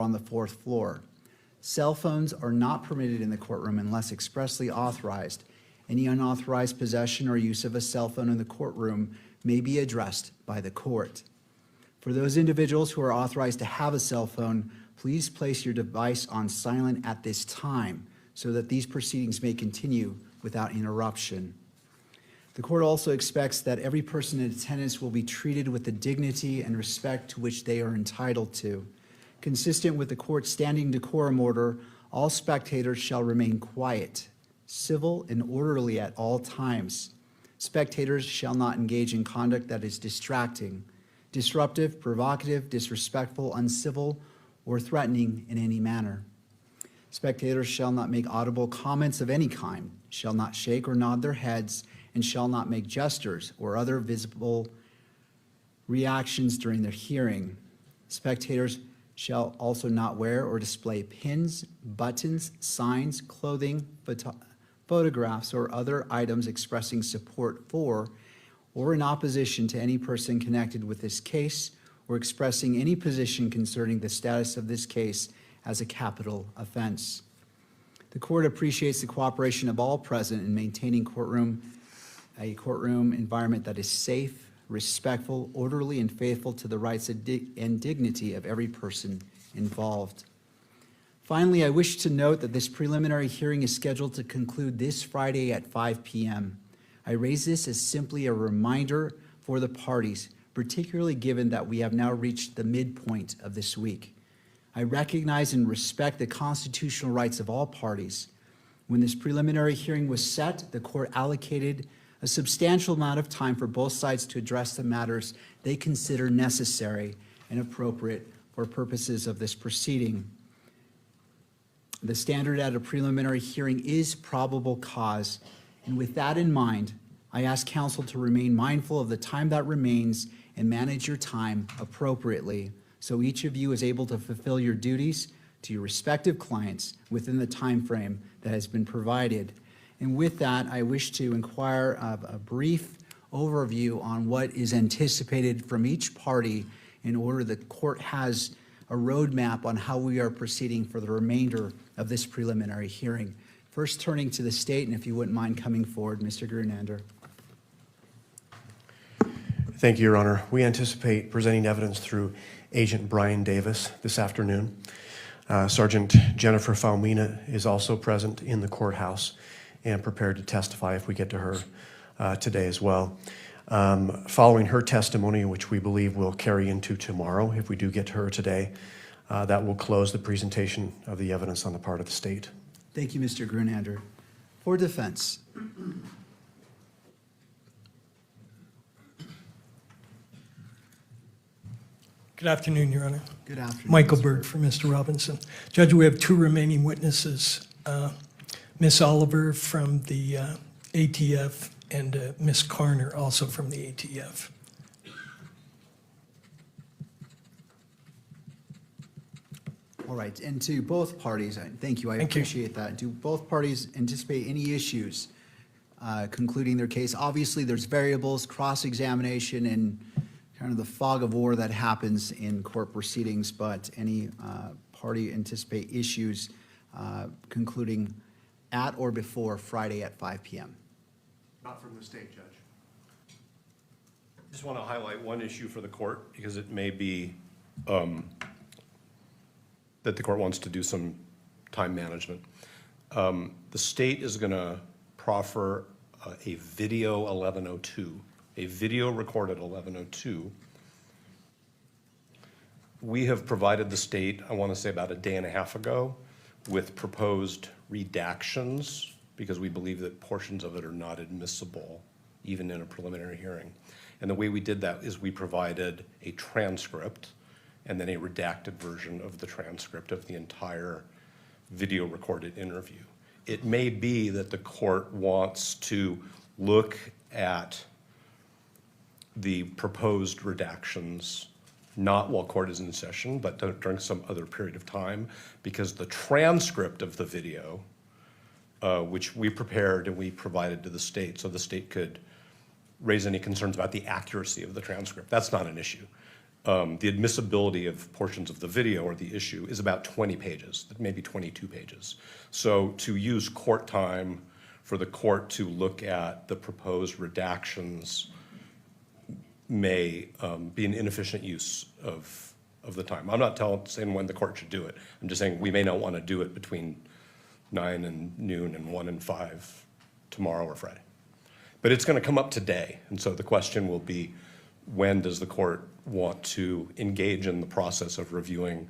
on the fourth floor. Cell phones are not permitted in the courtroom unless expressly authorized. Any unauthorized possession or use of a cell phone in the courtroom may be addressed by the court. For those individuals who are authorized to have a cell phone, please place your device on silent at this time so that these proceedings may continue without interruption. The court also expects that every person in attendance will be treated with the dignity and respect to which they are entitled to. Consistent with the court's standing decorum order, all spectators shall remain quiet, civil, and orderly at all times. Spectators shall not engage in conduct that is distracting, disruptive, provocative, disrespectful, uncivil, or threatening in any manner. Spectators shall not make audible comments of any kind, shall not shake or nod their heads, and shall not make gestures or other visible reactions during their hearing. Spectators shall also not wear or display pins, buttons, signs, clothing, photographs, or other items expressing support for or in opposition to any person connected with this case or expressing any position concerning the status of this case as a capital offense. The court appreciates the cooperation of all present in maintaining a courtroom environment that is safe, respectful, orderly, and faithful to the rights and dignity of every person involved. Finally, I wish to note that this preliminary hearing is scheduled to conclude this Friday at 5 p.m. I raise this as simply a reminder for the parties, particularly given that we have now reached the midpoint of this week. I recognize and respect the constitutional rights of all parties. When this preliminary hearing was set, the court allocated a substantial amount of time for both sides to address the matters they consider necessary and appropriate for purposes of this proceeding. The standard at a preliminary hearing is probable cause, and with that in mind, I ask counsel to remain mindful of the time that remains and manage your time appropriately so each of you is able to fulfill your duties to your respective clients within the time frame that has been provided. And with that, I wish to inquire of a brief overview on what is anticipated from each party in order the court has a roadmap on how we are proceeding for the remainder of this preliminary hearing. First, turning to the state, and if you wouldn't mind coming forward, Mr. Grunander. Thank you, Your Honor. We anticipate presenting evidence through Agent Brian Davis this afternoon. Sergeant Jennifer Falmina is also present in the courthouse and prepared to testify if we get to her today as well. Following her testimony, which we believe will carry into tomorrow, if we do get to her today, that will close the presentation of the evidence on the part of the state. Thank you, Mr. Grunander. For defense. Good afternoon, Your Honor. Good afternoon. Michael Berg for Mr. Robinson. Judge, we have two remaining witnesses, Miss Oliver from the ATF and Miss Carner, also from the ATF. All right, and to both parties, thank you, I appreciate that. Do both parties anticipate any issues concluding their case? Obviously, there's variables, cross-examination, and kind of the fog of war that happens in court proceedings, but any party anticipate issues concluding at or before Friday at 5 p.m.? Not from the state, Judge. Just want to highlight one issue for the court because it may be that the court wants to do some time management. The state is going to proffer a video 1102, a video recorded 1102. We have provided the state, I want to say about a day and a half ago, with proposed redactions because we believe that portions of it are not admissible even in a preliminary hearing. And the way we did that is we provided a transcript and then a redacted version of the transcript of the entire video recorded interview. It may be that the court wants to look at the proposed redactions not while court is in session, but during some other period of time, because the transcript of the video, which we prepared and we provided to the state so the state could raise any concerns about the accuracy of the transcript. That's not an issue. the admissibility of portions of the video or the issue is about 20 pages, maybe 22 pages. So to use court time for the court to look at the proposed redactions may be an inefficient use of the time. I'm not saying when the court should do it. I'm just saying we may not want to do it between 9 and noon and 1 and 5 tomorrow or Friday. But it's going to come up today, and so the question will be, when does the court want to engage in the process of reviewing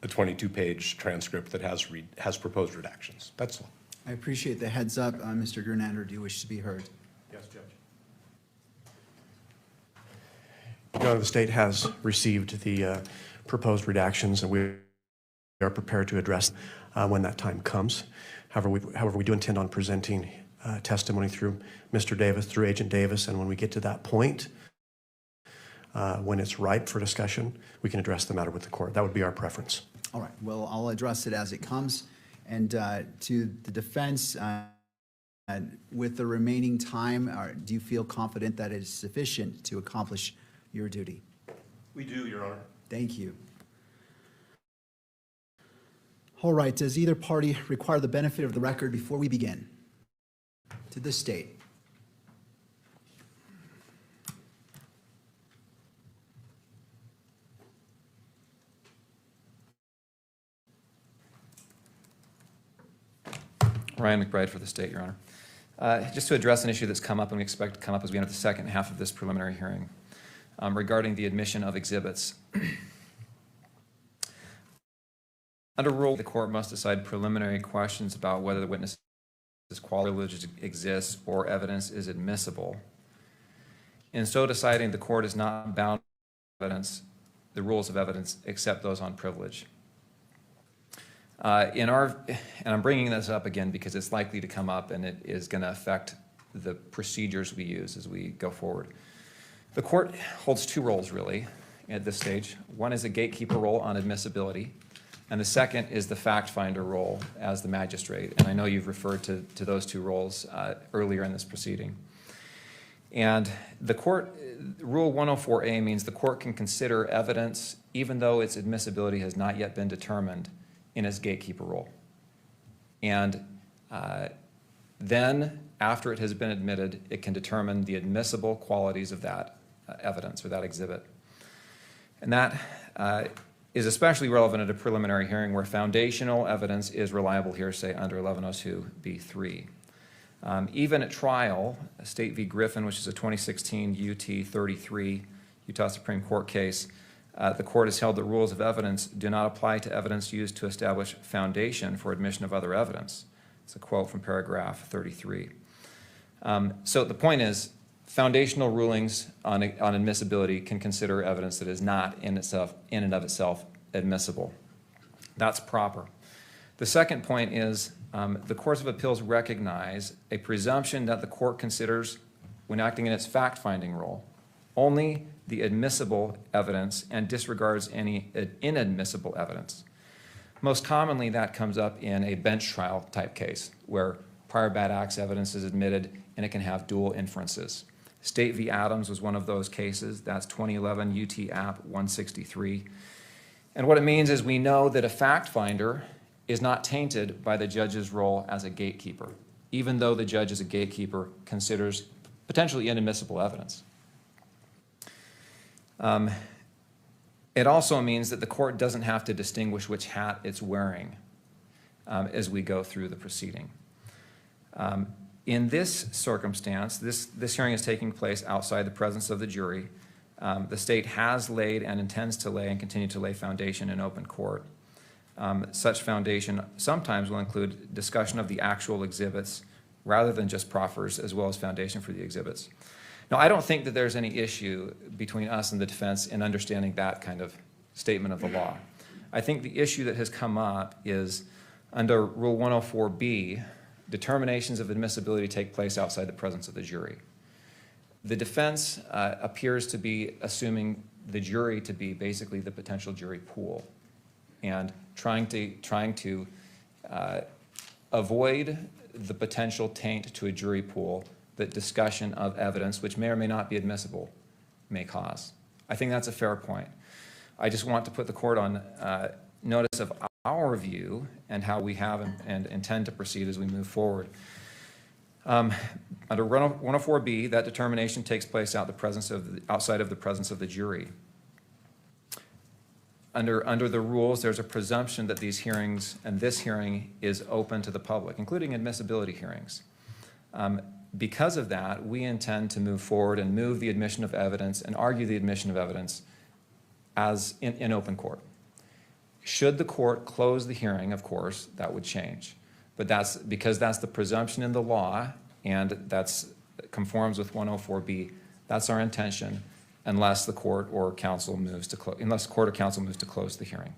a 22-page transcript that has proposed redactions? That's all. I appreciate the heads up. Mr. Gernander, do you wish to be heard? Yes, Judge. Your Honor, the state has received the proposed redactions, and we are prepared to address when that time comes. However, we do intend on presenting testimony through Mr. Davis, through Agent Davis, and when we get to that point, when it's ripe for discussion, we can address the matter with the court. That would be our preference. All right, well, I'll address it as it comes. And to the defense, with the remaining time, do you feel confident that it is sufficient to accomplish your duty? We do, Your Honor. Thank you. All right, does either party require the benefit of the record before we begin? To the state. Ryan McBride for the state, Your Honor. Just to address an issue that's come up and we expect to come up as we enter the second half of this preliminary hearing regarding the admission of exhibits. Under rule, the court must decide preliminary questions about whether the witness's quality privilege exists or evidence is admissible. In so deciding, the court is not bound to the rules of evidence except those on privilege. And I'm bringing this up again because it's likely to come up and it is going to affect the procedures we use as we go forward. The court holds two roles really at this stage. One is a gatekeeper role on admissibility, and the second is the fact finder role as the magistrate. And I know you've referred to those two roles earlier in this proceeding. And the court, Rule 104A means the court can consider evidence even though its admissibility has not yet been determined in its gatekeeper role. And then, after it has been admitted, it can determine the admissible qualities of that evidence or that exhibit. And that is especially relevant at a preliminary hearing where foundational evidence is reliable hearsay under 1102B3. Even at trial, State v. Griffin, which is a 2016 UT 33 Utah Supreme Court case, the court has held that rules of evidence do not apply to evidence used to establish foundation for admission of other evidence. It's a quote from paragraph 33. So the point is, foundational rulings on admissibility can consider evidence that is not in and of itself admissible. That's proper. The second point is the courts of appeals recognize a presumption that the court considers, when acting in its fact-finding role, only the admissible evidence and disregards any inadmissible evidence. Most commonly, that comes up in a bench trial type case where prior bad acts evidence is admitted and it can have dual inferences. State v. Adams was one of those cases. That's 2011 UT App 163. And what it means is we know that a fact finder is not tainted by the judge's role as a gatekeeper, even though the judge as a gatekeeper considers potentially inadmissible evidence. It also means that the court doesn't have to distinguish which hat it's wearing as we go through the proceeding. In this circumstance, this hearing is taking place outside the presence of the jury. The state has laid and intends to lay and continue to lay foundation in open court. Such foundation sometimes will include discussion of the actual exhibits rather than just proffers, as well as foundation for the exhibits. Now, I don't think that there's any issue between us and the defense in understanding that kind of statement of the law. I think the issue that has come up is under Rule 104B, determinations of admissibility take place outside the presence of the jury. The defense appears to be assuming the jury to be basically the potential jury pool and trying to avoid the potential taint to a jury pool that discussion of evidence, which may or may not be admissible, may cause. I think that's a fair point. I just want to put the court on notice of our view and how we have and intend to proceed as we move forward. Under 104B, that determination takes place outside of the presence of the jury. Under the rules, there's a presumption that these hearings and this hearing is open to the public, including admissibility hearings. Because of that, we intend to move forward and move the admission of evidence and argue the admission of evidence as in open court. Should the court close the hearing, of course, that would change. But that's because that's the presumption in the law, and that's conforms with 104B. That's our intention, unless the court or counsel moves to close the hearing.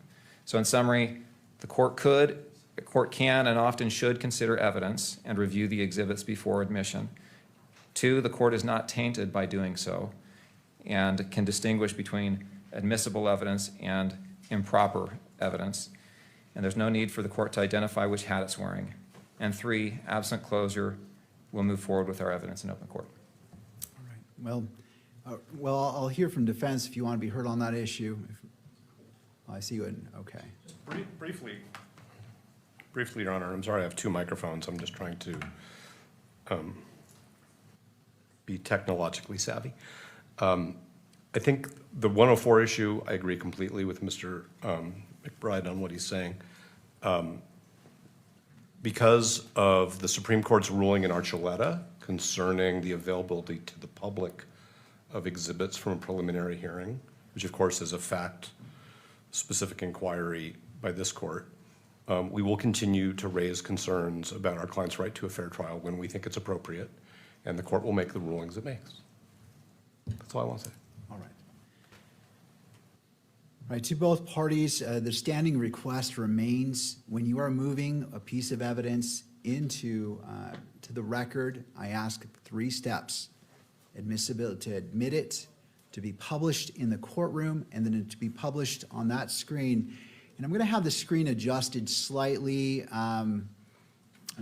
So in summary, the court can and often should consider evidence and review the exhibits before admission. 2, the court is not tainted by doing so and can distinguish between admissible evidence and improper evidence. And there's no need for the court to identify which hat it's wearing. And 3, absent closure, we'll move forward with our evidence in open court. All right. Well, I'll hear from defense if you want to be heard on that issue. I see you. Okay. Briefly, Your Honor, I'm sorry I have 2 microphones. I'm just trying to be technologically savvy. I think the 104 issue, I agree completely with Mr. McBride on what he's saying. Because of the Supreme Court's ruling in Archuleta concerning the availability to the public of exhibits from a preliminary hearing, which of course is a fact-specific inquiry by this court, we will continue to raise concerns about our client's right to a fair trial when we think it's appropriate, and the court will make the rulings it makes. That's all I want to say. All right. All right, to both parties, the standing request remains when you are moving a piece of evidence into to the record, I ask 3 steps. Admissibility, to admit it, to be published in the courtroom, and then to be published on that screen. And I'm going to have the screen adjusted slightly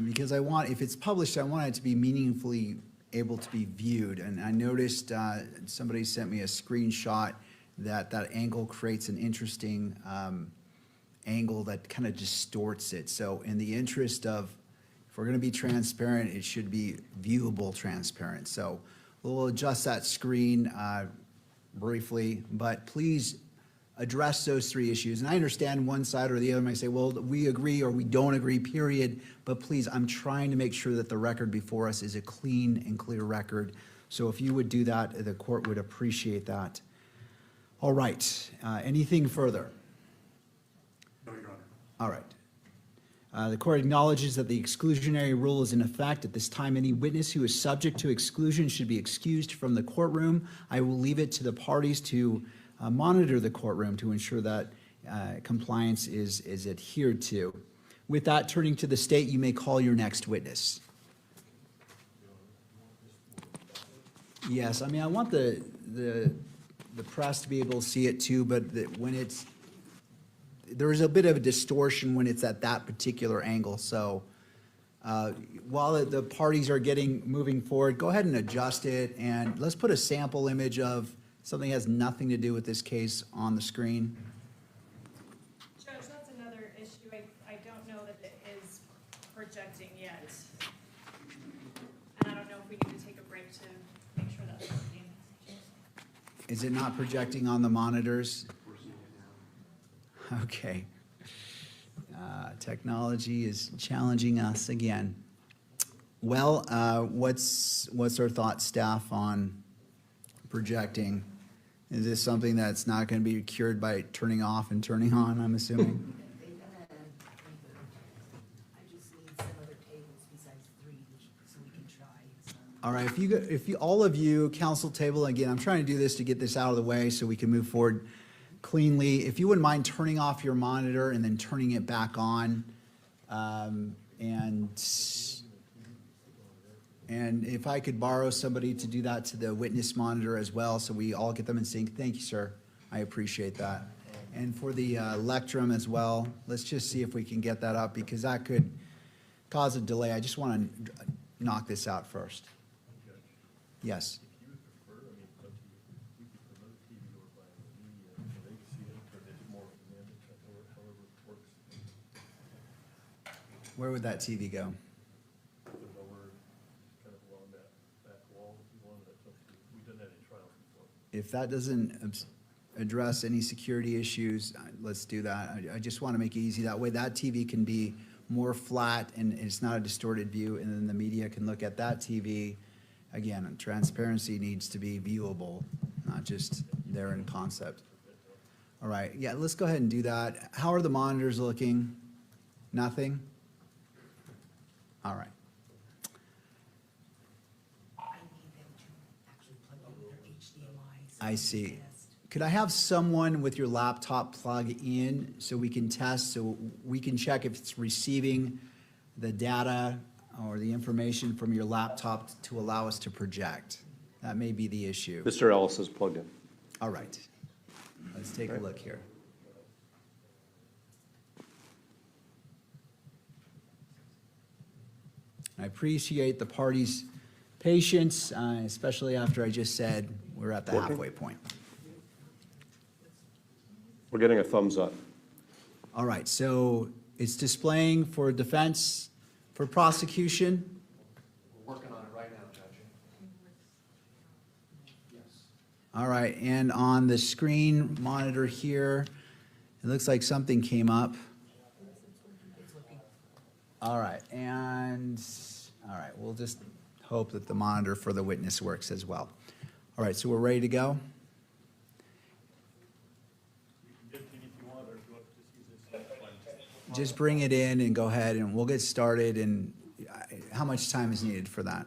because if it's published, I want it to be meaningfully able to be viewed. And I noticed somebody sent me a screenshot that angle creates an interesting angle that kind of distorts it. So in the interest of, if we're going to be transparent, it should be viewable transparent. So we'll adjust that screen briefly, but please address those 3 issues. And I understand one side or the other might say, well, we agree or we don't agree, period. But please, I'm trying to make sure that the record before us is a clean and clear record. So if you would do that, the court would appreciate that. All right, anything further? No, Your Honor. All right. The court acknowledges that the exclusionary rule is in effect. At this time, any witness who is subject to exclusion should be excused from the courtroom. I will leave it to the parties to monitor the courtroom to ensure that compliance is adhered to. With that, turning to the state, you may call your next witness. Yes, I mean, I want the press to be able to see it too, but when there is a bit of a distortion when it's at that particular angle. So while the parties are moving forward, go ahead and adjust it, and let's put a sample image of something that has nothing to do with this case on the screen. Judge, that's another issue. I don't know that it is projecting yet. And I don't know if we need to take a break to make sure that's working. Is it not projecting on the monitors? Okay. Technology is challenging us again. Well, what's our thought, staff, on projecting? Is this something that's not going to be cured by turning off and turning on, I'm assuming? I just need some other tables besides 3, so we can try. All right, all of you, council table, again, I'm trying to do this to get this out of the way so we can move forward cleanly. If you wouldn't mind turning off your monitor and then turning it back on, and if I could borrow somebody to do that to the witness monitor as well, so we all get them in sync. Thank you, sir. I appreciate that. And for the lectrum as well, let's just see if we can get that up, because that could cause a delay. I just want to knock this out first. Yes. Where would that TV go? If that doesn't address any security issues, let's do that. I just want to make it easy. That way that TV can be more flat and it's not a distorted view, and then the media can look at that TV. Again, transparency needs to be viewable, not just there in concept. All right, yeah, let's go ahead and do that. How are the monitors looking? Nothing? All right. I need them to actually plug in their HDMI. so I we can see. test. Could I have someone with your laptop plug in so we can test, so we can check if it's receiving the data or the information from your laptop to allow us to project? That may be the issue. Mr. Ellis is plugged in. All right. Let's take a look here. I appreciate the party's patience, especially after I just said we're at the Working? halfway point. We're getting a thumbs up. All right, so it's displaying for defense, for prosecution. We're working on it right now, Judge. Yes. All right, and on the screen monitor here, it looks like something came up. All right, we'll just hope that the monitor for the witness works as well. All right, so we're ready to go? Just bring it in and go ahead and we'll get started, and how much time is needed for that?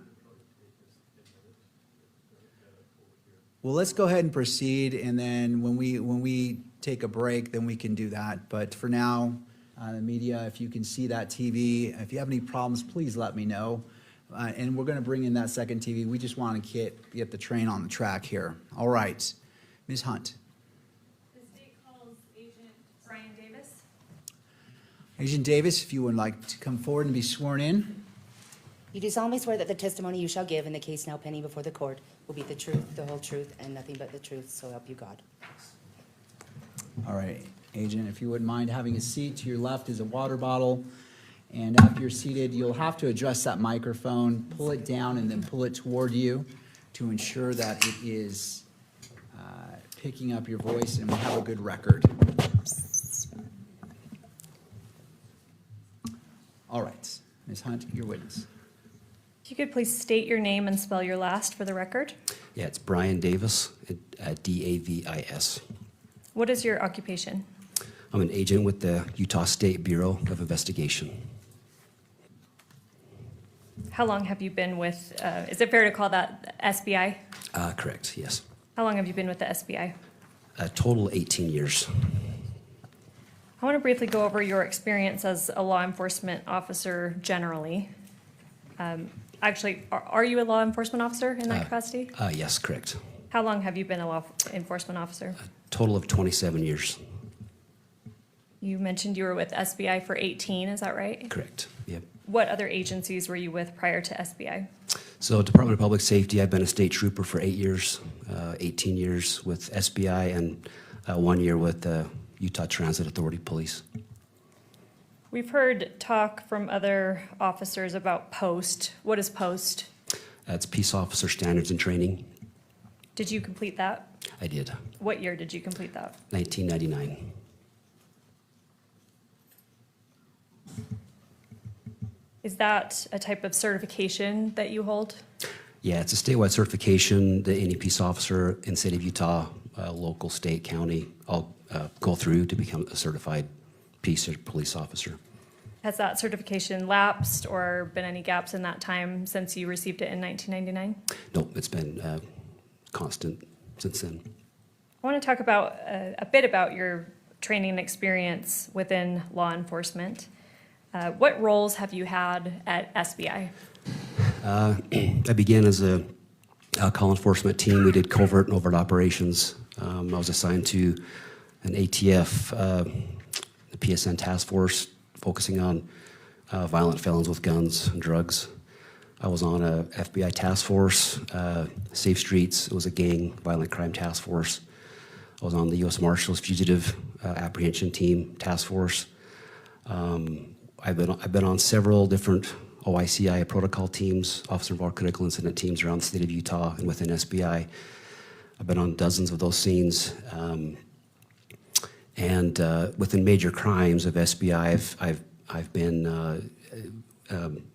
Well, let's go ahead and proceed, and then when we take a break, then we can do that. But for now, the media, if you can see that TV, if you have any problems, please let me know. And we're gonna bring in that second TV. We just wanna get the train on the track here. All right, Ms. Hunt. The state calls Agent Brian Davis. Agent Davis, if you would like to come forward and be sworn in. You do solemnly swear that the testimony you shall give in the case now pending before the court will be the truth, the whole truth, and nothing but the truth, so help you God. All right, Agent, if you wouldn't mind having a seat. To your left is a water bottle. And after you're seated, you'll have to adjust that microphone, pull it down, and then pull it toward you to ensure that it is picking up your voice and we have a good record. All right, Ms. Hunt, your witness. If you could please state your name and spell your last for the record. Yeah, it's Brian Davis, Davis. What is your occupation? I'm an agent with the Utah State Bureau of Investigation. How long have you been with, is it fair to call that SBI? Correct, yes. How long have you been with the SBI? A total 18 years. I want to briefly go over your experience as a law enforcement officer generally. Actually, are you a law enforcement officer in that capacity? Yes, correct. How long have you been a law enforcement officer? Total of 27 years. You mentioned you were with SBI for 18, is that right? Correct, yep. What other agencies were you with prior to SBI? So Department of Public Safety, I've been a state trooper for 8 years, 18 years with SBI, and 1 year with Utah Transit Authority Police. We've heard talk from other officers about POST. What is POST? That's Peace Officer Standards and Training. Did you complete that? I did, What year did you complete that? 1999. Is that a type of certification that you hold? Yeah, it's a statewide certification that any peace officer in the state of Utah, local, state, county, all go through to become a certified peace or police officer. Has that certification lapsed or been any gaps in that time since you received it in 1999? Nope, it's been constant since then. I want to talk about a bit about your training and experience within law enforcement. What roles have you had at SBI? I began as a call enforcement team. We did covert and overt operations. I was assigned to an ATF, the PSN task force, focusing on violent felons with guns and drugs. I was on a FBI task force, Safe Streets. It was a gang violent crime task force. I was on the U.S. Marshals Fugitive Apprehension Team task force. I've been on several different OICI protocol teams, Officer Involved Critical Incident teams around the state of Utah and within SBI. I've been on dozens of those scenes. And within major crimes of SBI, I've been,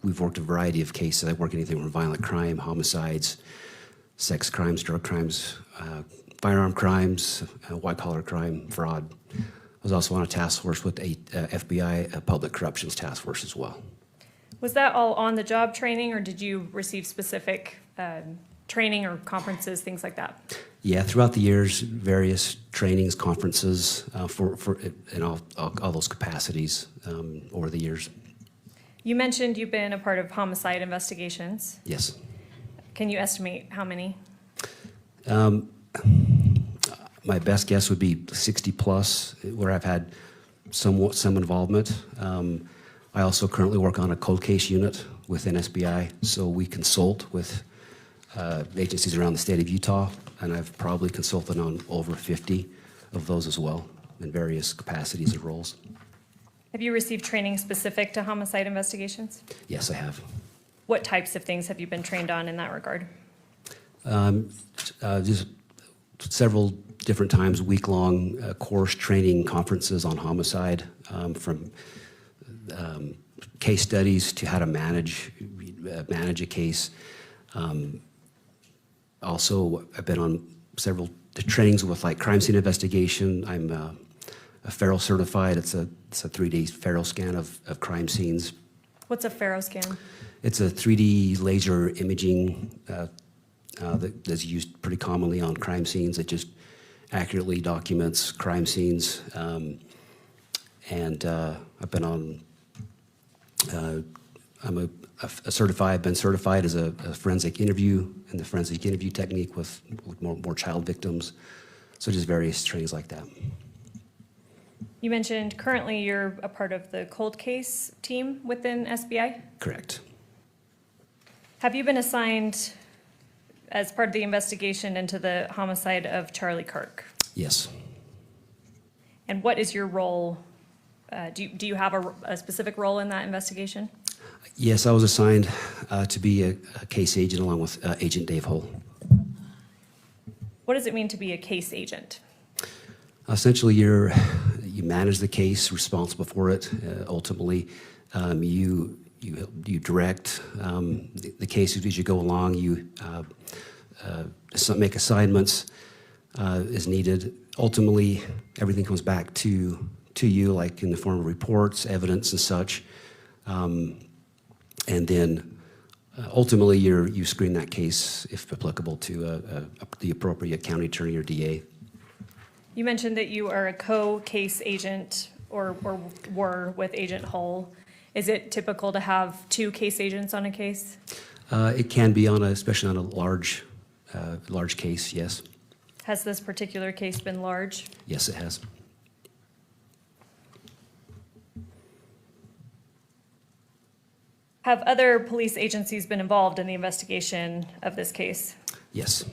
we've worked a variety of cases. I work anything from violent crime, homicides, sex crimes, drug crimes, firearm crimes, white-collar crime, fraud. I was also on a task force with a FBI Public Corruptions Task Force as well. Was that all on-the-job training, or did you receive specific training or conferences, things like that? Yeah, throughout the years, various trainings, conferences in all those capacities over the years. You mentioned you've been a part of homicide investigations. Yes. Can you estimate how many? My best guess would be 60 plus, where I've had some involvement. I also currently work on a cold case unit within SBI, so we consult with agencies around the state of Utah, and I've probably consulted on over 50 of those as well in various capacities and roles. Have you received training specific to homicide investigations? Yes, I have. What types of things have you been trained on in that regard? Just several different times, week-long course training conferences on homicide, from case studies to how to manage a case. Also, I've been on several trainings with like crime scene investigation. I'm a Faro certified. It's a 3D Faro scan of crime scenes. What's a Faro scan? It's a 3D laser imaging that's used pretty commonly on crime scenes. It just accurately documents crime scenes. And I've been on, I'm I've been certified as a forensic interview in the forensic interview technique with more child victims. So just various trainings like that. You mentioned currently you're a part of the cold case team within SBI. Correct. Have you been assigned as part of the investigation into the homicide of Charlie Kirk? Yes. And what is your role? Do you have a specific role in that investigation? Yes, I was assigned to be a case agent along with Agent Dave Hull. What does it mean to be a case agent? Essentially, you manage the case, responsible for it. Ultimately, you direct the case as you go along. You make assignments as needed. Ultimately, everything comes back to you, like in the form of reports, evidence, and such. And then ultimately, you screen that case, if applicable, to the appropriate county attorney or DA. You mentioned that you are a co-case agent or were with Agent Hull. Is it typical to have two case agents on a case? It can be especially on a large case, yes. Has this particular case been large? Yes, it has. Have other police agencies been involved in the investigation of this case? Yes.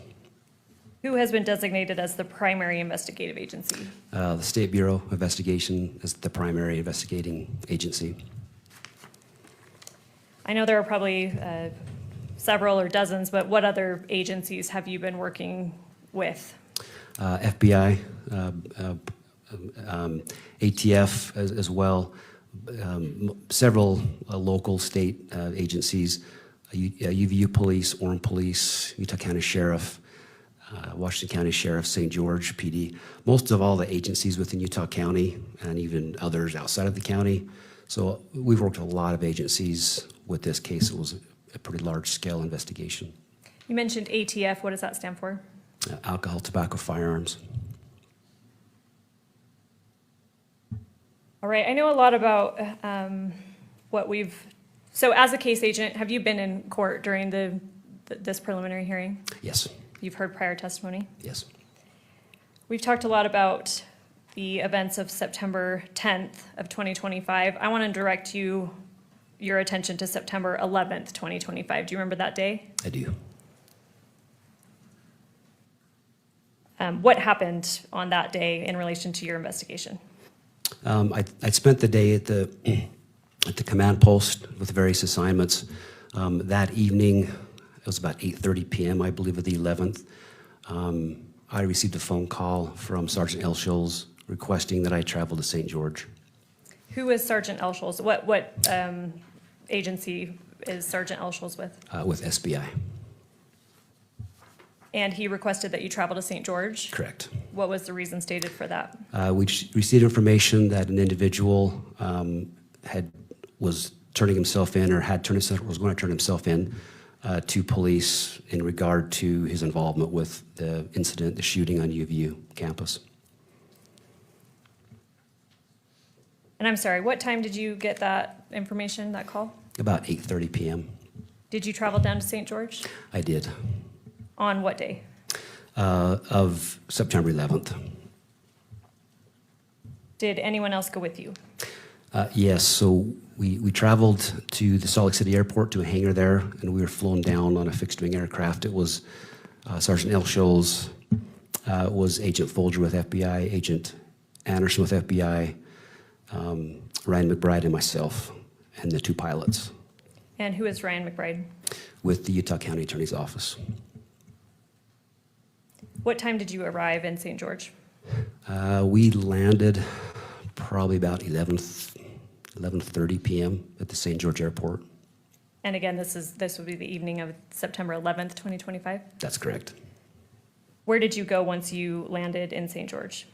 Who has been designated as the primary investigative agency? The State Bureau of Investigation is the primary investigating agency. I know there are probably several or dozens, but what other agencies have you been working with? FBI, ATF as well, several local state agencies, UVU Police, Orem Police, Utah County Sheriff, Washington County Sheriff, St. George PD, most of all the agencies within Utah County and even others outside of the county. So we've worked with a lot of agencies with this case. It was a pretty large-scale investigation. You mentioned ATF. What does that stand for? Alcohol, tobacco, firearms. All right. I know a lot about so as a case agent, have you been in court during this preliminary hearing? Yes. You've heard prior testimony? Yes. We've talked a lot about the events of September 10th of 2025. I want to direct your attention to September 11th, 2025. Do you remember that day? I do. What happened on that day in relation to your investigation? I spent the day at the at the command post with various assignments. That evening, it was about 8:30 p.m., I believe, of the 11th. I received a phone call from Sergeant L. Scholes requesting that I travel to St. George. Who is Sergeant L. Scholes? What agency is Sergeant L. Scholes with? With SBI. And he requested that you travel to St. George? Correct. What was the reason stated for that? We received information that an individual was turning himself in, or was going to turn himself in to police in regard to his involvement with the incident, the shooting on UVU campus. And I'm sorry, what time did you get that information, that call? About 8:30 p.m. Did you travel down to St. George? I did. On what day? Of September 11th. Did anyone else go with you? Yes, so we traveled to the Salt Lake City airport to a hangar there, and we were flown down on a fixed-wing aircraft. It was Sergeant L. Scholes, was Agent Folger with FBI, Agent Anderson with FBI, Ryan McBride and myself, and the two pilots. And who is Ryan McBride? With the Utah County Attorney's Office. What time did you arrive in St. George? We landed probably about 11:30 p.m. at the St. George Airport. And again, this would be the evening of September 11th, 2025? That's correct. Where did you go once you landed in St. George?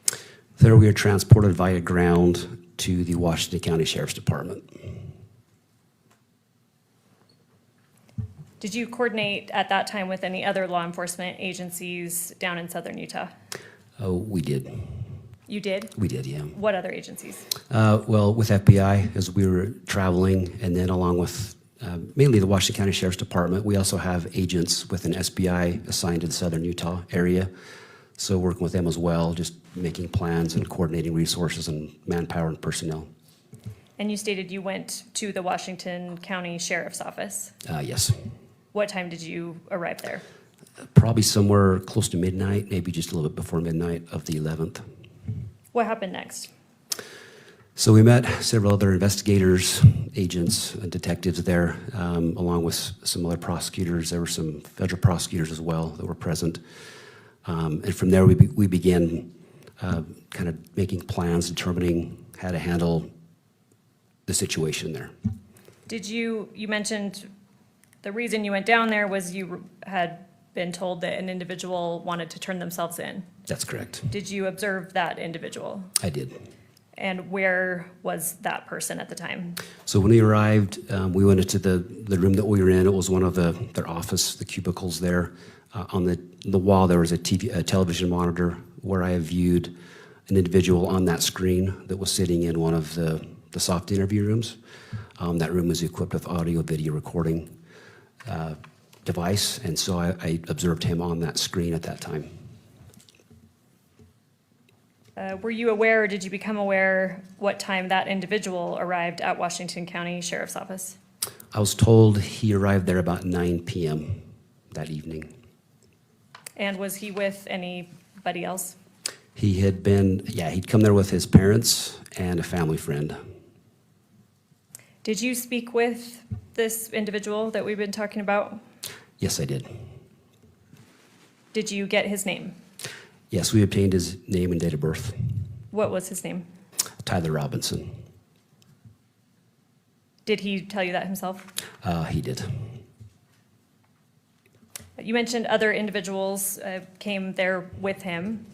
There we were transported via ground to the Washington County Sheriff's Department. Did you coordinate at that time with any other law enforcement agencies down in southern Utah? Oh, we did. You did? We did, yeah. What other agencies? Well, with FBI, as we were traveling, and then along with mainly the Washington County Sheriff's Department, we also have agents with an SBI assigned to the southern Utah area. So working with them as well, just making plans and coordinating resources and manpower and personnel. And you stated you went to the Washington County Sheriff's Office. Yes. What time did you arrive there? Probably somewhere close to midnight, maybe just a little bit before midnight of the 11th. What happened next? So we met several other investigators, agents, and detectives there, along with some other prosecutors. There were some federal prosecutors as well that were present. And from there, we began kind of making plans, determining how to handle the situation there. You mentioned the reason you went down there was you had been told that an individual wanted to turn themselves in. That's correct. Did you observe that individual? I did. And where was that person at the time? So when we arrived, we went into the room that we were in. It was one of their office, the cubicles there. On the wall, there was a television monitor where I viewed an individual on that screen that was sitting in one of the soft interview rooms. That room was equipped with audio-video recording device, and so I observed him on that screen at that time. Were you aware, or did you become aware what time that individual arrived at Washington County Sheriff's Office? I was told he arrived there about 9 p.m. that evening. And was he with anybody else? He'd come there with his parents and a family friend. Did you speak with this individual that we've been talking about? Yes, I did. Did you get his name? Yes, we obtained his name and date of birth. What was his name? Tyler Robinson. Did he tell you that himself? He did. You mentioned other individuals came there with him.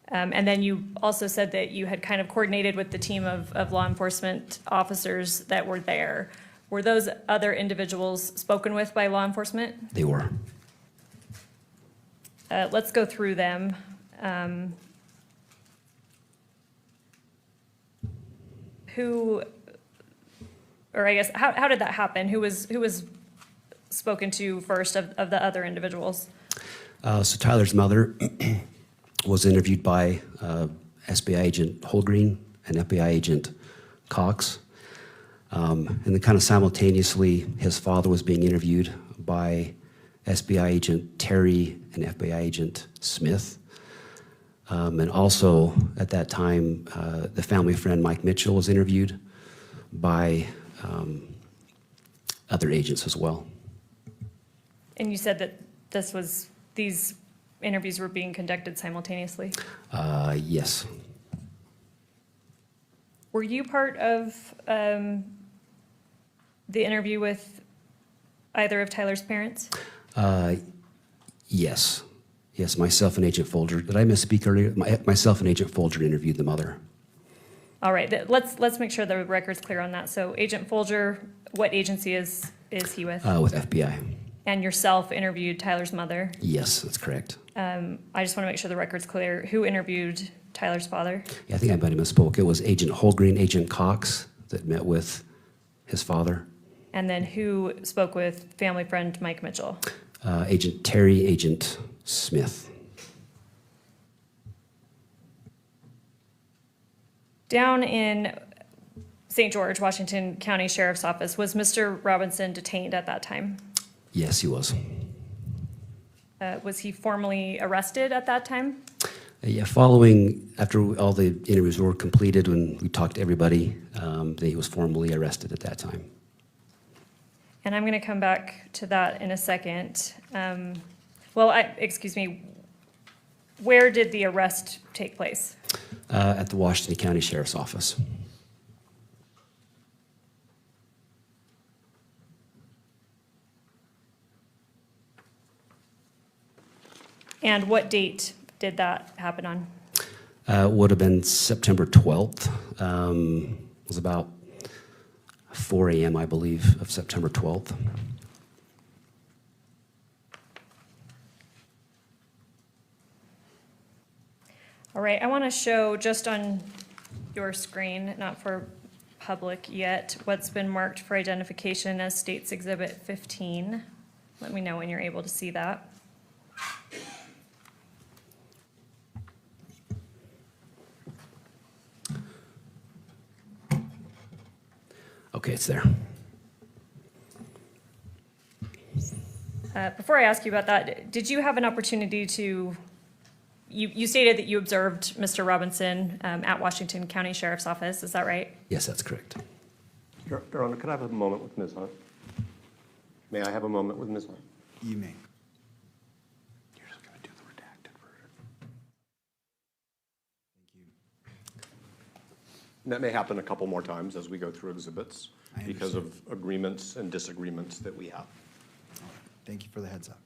And then you also said that you had kind of coordinated with the team of law enforcement officers that were there. Were those other individuals spoken with by law enforcement? They were. Let's go through them. How did that happen? Who was spoken to first of the other individuals? So Tyler's mother was interviewed by SBI agent Holgreen and FBI agent Cox. And then kind of simultaneously, his father was being interviewed by SBI agent Terry and FBI agent Smith. And also, at that time, the family friend Mike Mitchell was interviewed by other agents as well. And you said that these interviews were being conducted simultaneously? Yes. Were you part of the interview with either of Tyler's parents? Yes. Yes, myself and Agent Folger. Did I misspeak earlier? Myself and Agent Folger interviewed the mother. All right, let's make sure the record's clear on that. So Agent Folger, what agency is he with? With FBI. And yourself interviewed Tyler's mother. Yes, that's correct. I just want to make sure the record's clear. Who interviewed Tyler's father? Yeah, I think I might have misspoke. It was Agent Holgreen, Agent Cox that met with his father. And then who spoke with family friend Mike Mitchell? Agent Terry, Agent Smith. Down in St. George, Washington County Sheriff's Office, was Mr. Robinson detained at that time? Yes, he was. Was he formally arrested at that time? Yeah, after all the interviews were completed, when we talked to everybody, he was formally arrested at that time. And I'm going to come back to that in a second. Excuse me, where did the arrest take place? At the Washington County Sheriff's Office. And what date did that happen on? Would have been September 12th. It was about 4 a.m., I believe, of September 12th. All right, I want to show just on your screen, not for public yet, what's been marked for identification as State's Exhibit 15. Let me know when you're able to see that. Okay, it's there. Before I ask you about that, did you have an opportunity to, you stated that you observed Mr. Robinson at Washington County Sheriff's Office, is that right? Yes, that's correct. Your Honor, could I have a moment with Ms. Hunt? May I have a moment with Ms. Hunt? You may. You're just going to do the redacted version. Thank you. And that may happen a couple more times as we go through exhibits I because of agreements and disagreements that we have. All right. Thank you for the heads up.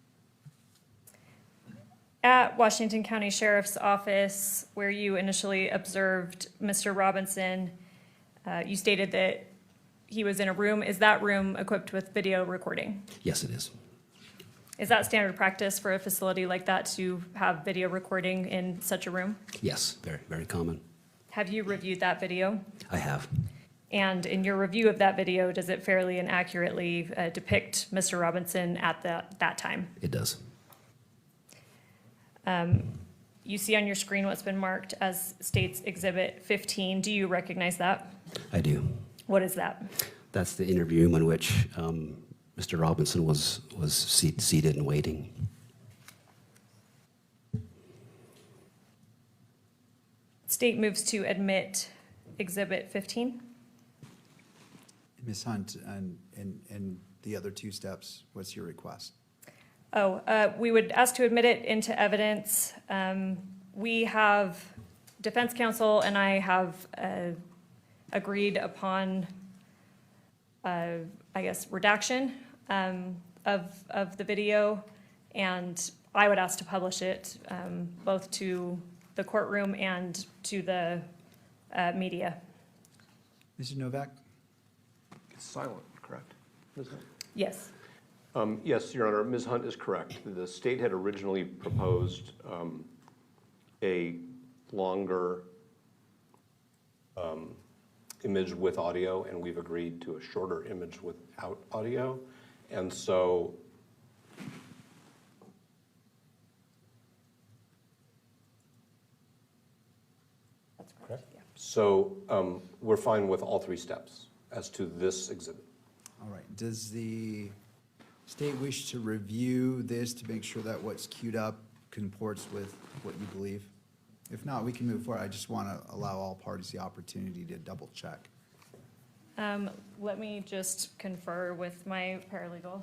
At Washington County Sheriff's Office, where you initially observed Mr. Robinson, you stated that he was in a room. Is that room equipped with video recording? Yes, it is. Is that standard practice for a facility like that to have video recording in such a room? Yes, very, very common. Have you reviewed that video? I have. And in your review of that video, does it fairly and accurately depict Mr. Robinson at that time? It does. You see on your screen what's been marked as State's Exhibit 15. Do you recognize that? I do. What is that? That's the interview room in which Mr. Robinson was seated and waiting. State moves to admit Exhibit 15. Ms. Hunt, and the other two steps, what's your request? We would ask to admit it into evidence. We have, defense counsel and I have agreed upon, redaction of the video, and I would ask to publish it both to the courtroom and to the media. Mr. Novak? It's silent, correct? Ms. Hunt? Yes. Yes, Your Honor, Ms. Hunt is correct. The state had originally proposed a longer image with audio, and we've agreed to a shorter image without audio. And so That's correct. Yeah. So we're fine with all three steps as to this exhibit. All right. Does the state wish to review this to make sure that what's queued up comports with what you believe? If not, we can move forward. I just want to allow all parties the opportunity to double check. Let me just confer with my paralegal.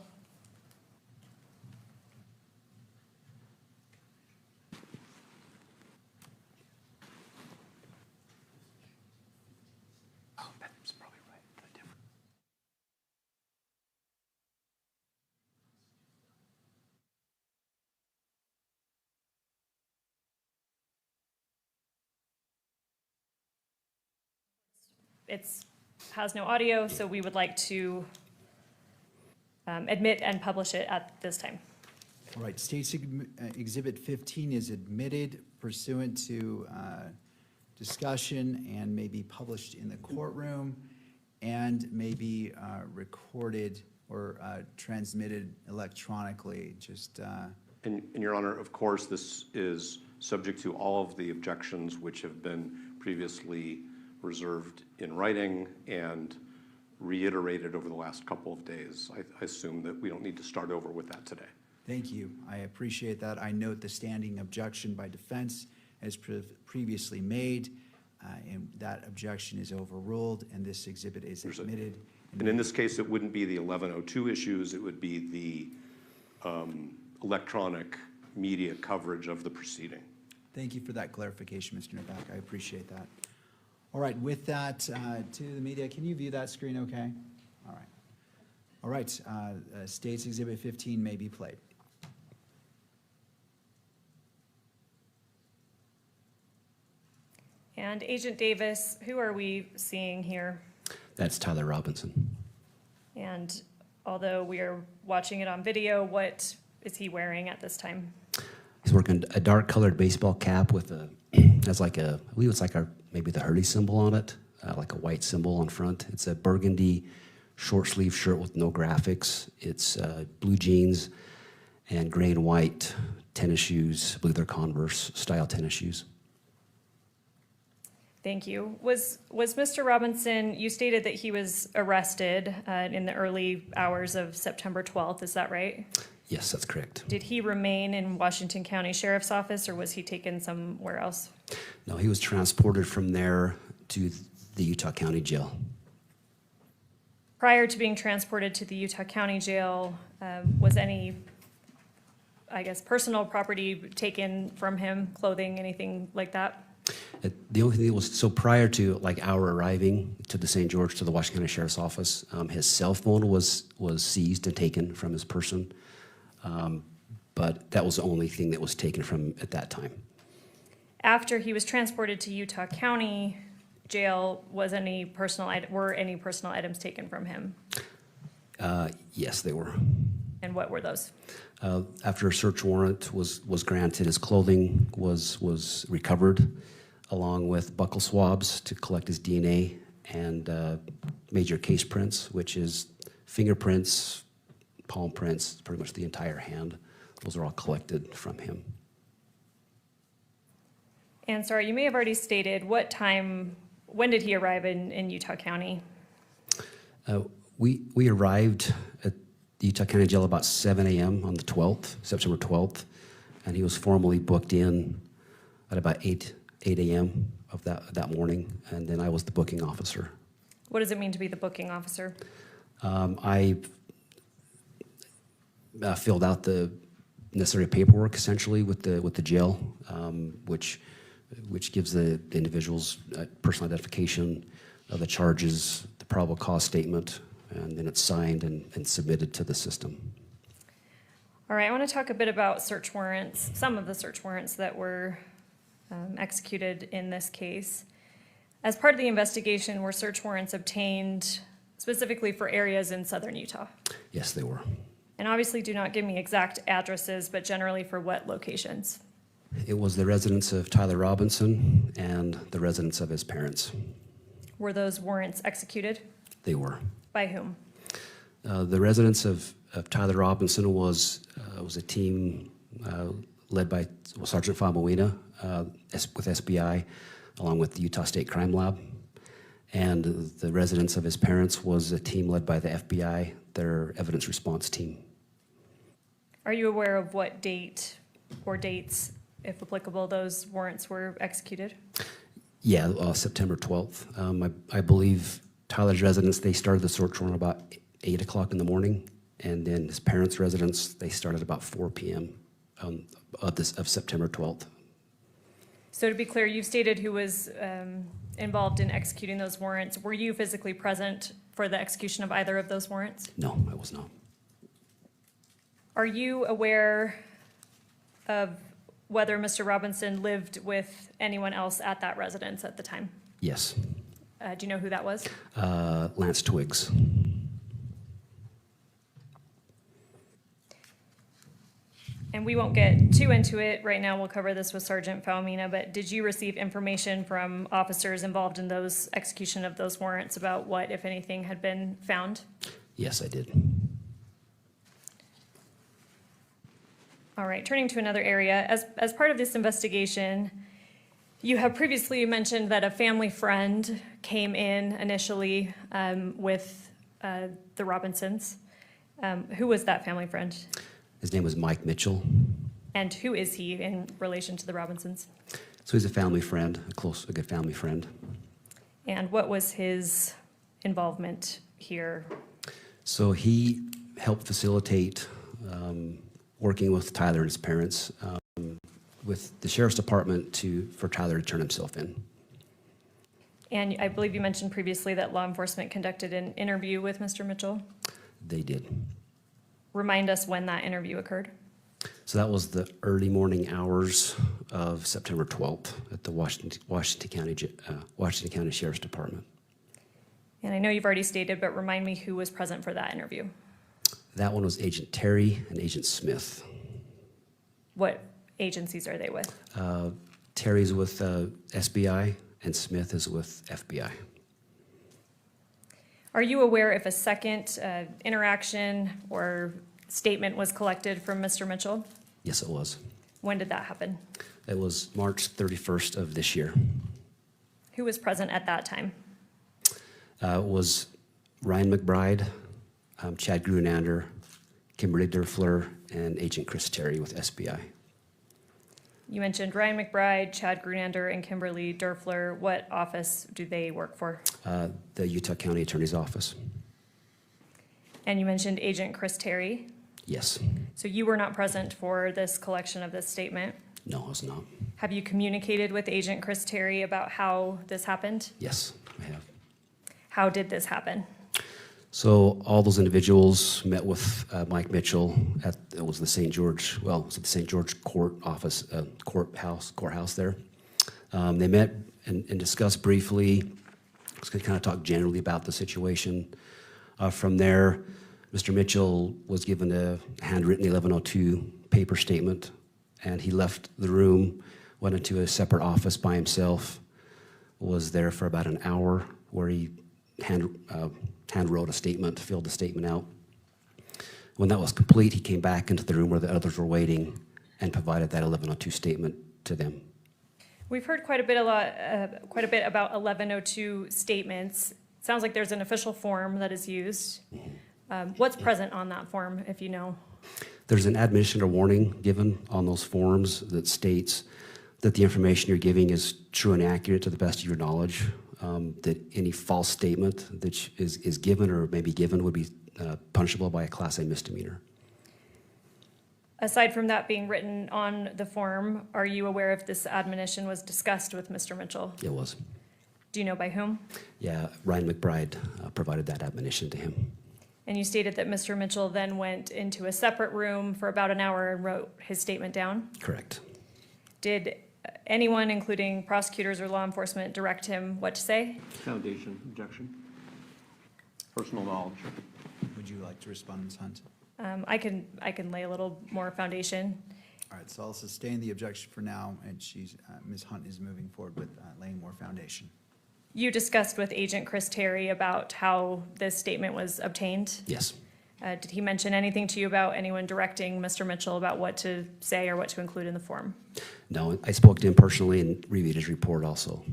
Oh, that's probably right. It's, has no audio, so we would like to admit and publish it at this time. All right, State's Exhibit 15 is admitted pursuant to discussion and may be published in the courtroom and may be recorded or transmitted electronically, just, And Your Honor, of course, this is subject to all of the objections which have been previously reserved in writing and reiterated over the last couple of days. I assume that we don't need to start over with that today. thank you. I appreciate that. I note the standing objection by defense as previously made, and that objection is overruled, and this exhibit is admitted. And in this case, it wouldn't be the 1102 issues, it would be the electronic media coverage of the proceeding. Thank you for that clarification, Mr. Novak. I appreciate that. All right, with that, to the media, can you view that screen okay? All right. All right, State's Exhibit 15 may be played. And Agent Davis, who are we seeing here? That's Tyler Robinson. And although we are watching it on video, what is he wearing at this time? He's working a dark colored baseball cap with a, that's like a, I believe it's like a, maybe the Hurley symbol on it, like a white symbol on front. It's a burgundy short sleeve shirt with no graphics. It's blue jeans and gray and white tennis shoes. I believe they're Converse style tennis shoes. Thank you. Was Mr. Robinson, you stated that he was arrested in the early hours of September 12th, is that right? Yes, that's correct. Did he remain in Washington County Sheriff's Office, or was he taken somewhere else? No, he was transported from there to the Utah County Jail. Prior to being transported to the Utah County Jail, was any, I guess, personal property taken from him, clothing, anything like that? The only thing that was, so prior to like our arriving to the St. George, to the Washington County Sheriff's Office, his cell phone was seized and taken from his person. But that was the only thing that was taken from at that time. After he was transported to Utah County Jail, were any personal items taken from him? Yes, they were. And what were those? After a search warrant was granted, his clothing was recovered, along with buccal swabs to collect his DNA and major case prints, which is fingerprints, palm prints, pretty much the entire hand. Those are all collected from him. And sorry, you may have already stated what time, when did he arrive in Utah County? We arrived at the Utah County Jail about 7 a.m. on the 12th, September 12th, and he was formally booked in at about 8 a.m. of that morning, and then I was the booking officer. What does it mean to be the booking officer? I filled out the necessary paperwork essentially with the jail, which gives the individuals personal identification of the charges, the probable cause statement, and then it's signed and submitted to the system. All right, I want to talk a bit about search warrants, some of the search warrants that were executed in this case. As part of the investigation, were search warrants obtained specifically for areas in southern Utah? Yes, they were. And obviously do not give me exact addresses, but generally for what locations? It was the residence of Tyler Robinson and the residence of his parents. Were those warrants executed? They were. By whom? The residence of Tyler Robinson was a team led by Sergeant Famuina with SBI, along with the Utah State Crime Lab. And the residence of his parents was a team led by the FBI, their evidence response team. Are you aware of what date or dates, if applicable, those warrants were executed? Yeah, September 12th. I believe Tyler's residence, they started the search warrant about 8 o'clock in the morning, and then his parents' residence, they started about 4 p.m. Of September 12th. So to be clear, you've stated who was involved in executing those warrants. Were you physically present for the execution of either of those warrants? No, I was not. Are you aware of whether Mr. Robinson lived with anyone else at that residence at the time? Yes. Do you know who that was? Lance Twiggs. And we won't get too into it right now. We'll cover this with Sergeant Falmina, but did you receive information from officers involved in those execution of those warrants about what, if anything, had been found? Yes, I did. All right, turning to another area. As part of this investigation, you have previously mentioned that a family friend came in initially with the Robinsons. Who was that family friend? His name was Mike Mitchell. And who is he in relation to the Robinsons? So he's a family friend, a good family friend. And what was his involvement here? So he helped facilitate working with Tyler and his parents with the sheriff's department for Tyler to turn himself in. And I believe you mentioned previously that law enforcement conducted an interview with Mr. Mitchell. They did. Remind us when that interview occurred. So that was the early morning hours of September 12th at the Washington County Sheriff's Department. And I know you've already stated, but remind me who was present for that interview. That one was Agent Terry and Agent Smith. What agencies are they with? Terry's with SBI and Smith is with FBI. Are you aware if a second interaction or statement was collected from Mr. Mitchell? Yes, it was. When did that happen? It was March 31st of this year. Who was present at that time? It was Ryan McBride, Chad Grunander, Kimberly Derfler, and Agent Chris Terry with SBI. You mentioned Ryan McBride, Chad Grunander, and Kimberly Derfler. What office do they work for? The Utah County Attorney's Office. And you mentioned Agent Chris Terry. Yes. So you were not present for this collection of this statement. No, I was not. Have you communicated with Agent Chris Terry about how this happened? Yes, I have. How did this happen? So all those individuals met with Mike Mitchell at, it was the St. George, well, it was at the St. George court office, courthouse there. They met and discussed briefly, just going to kind of talk generally about the situation. From there, Mr. Mitchell was given a handwritten 1102 paper statement, and he left the room, went into a separate office by himself, was there for about an hour where he hand wrote a statement, filled the statement out. When that was complete, he came back into the room where the others were waiting and provided that 1102 statement to them. We've heard quite a bit about 1102 statements. Sounds like there's an official form that is used. What's present on that form, if you know? There's an admonition or warning given on those forms that states that the information you're giving is true and accurate to the best of your knowledge, that any false statement that is given or may be given would be punishable by a Class A misdemeanor. Aside from that being written on the form, are you aware if this admonition was discussed with Mr. Mitchell? It was. Do you know by whom? Yeah, Ryan McBride provided that admonition to him. And you stated that Mr. Mitchell then went into a separate room for about an hour and wrote his statement down? Correct. Did anyone, including prosecutors or law enforcement, direct him what to say? Foundation, objection. Personal knowledge. Would you like to respond, Ms. Hunt? I can lay a little more foundation. All right, so I'll sustain the objection for now, and Ms. Hunt is moving forward with laying more foundation. You discussed with Agent Chris Terry about how this statement was obtained. Yes. Did he mention anything to you about anyone directing Mr. Mitchell about what to say or what to include in the form? No, I spoke to him personally and reviewed his report also.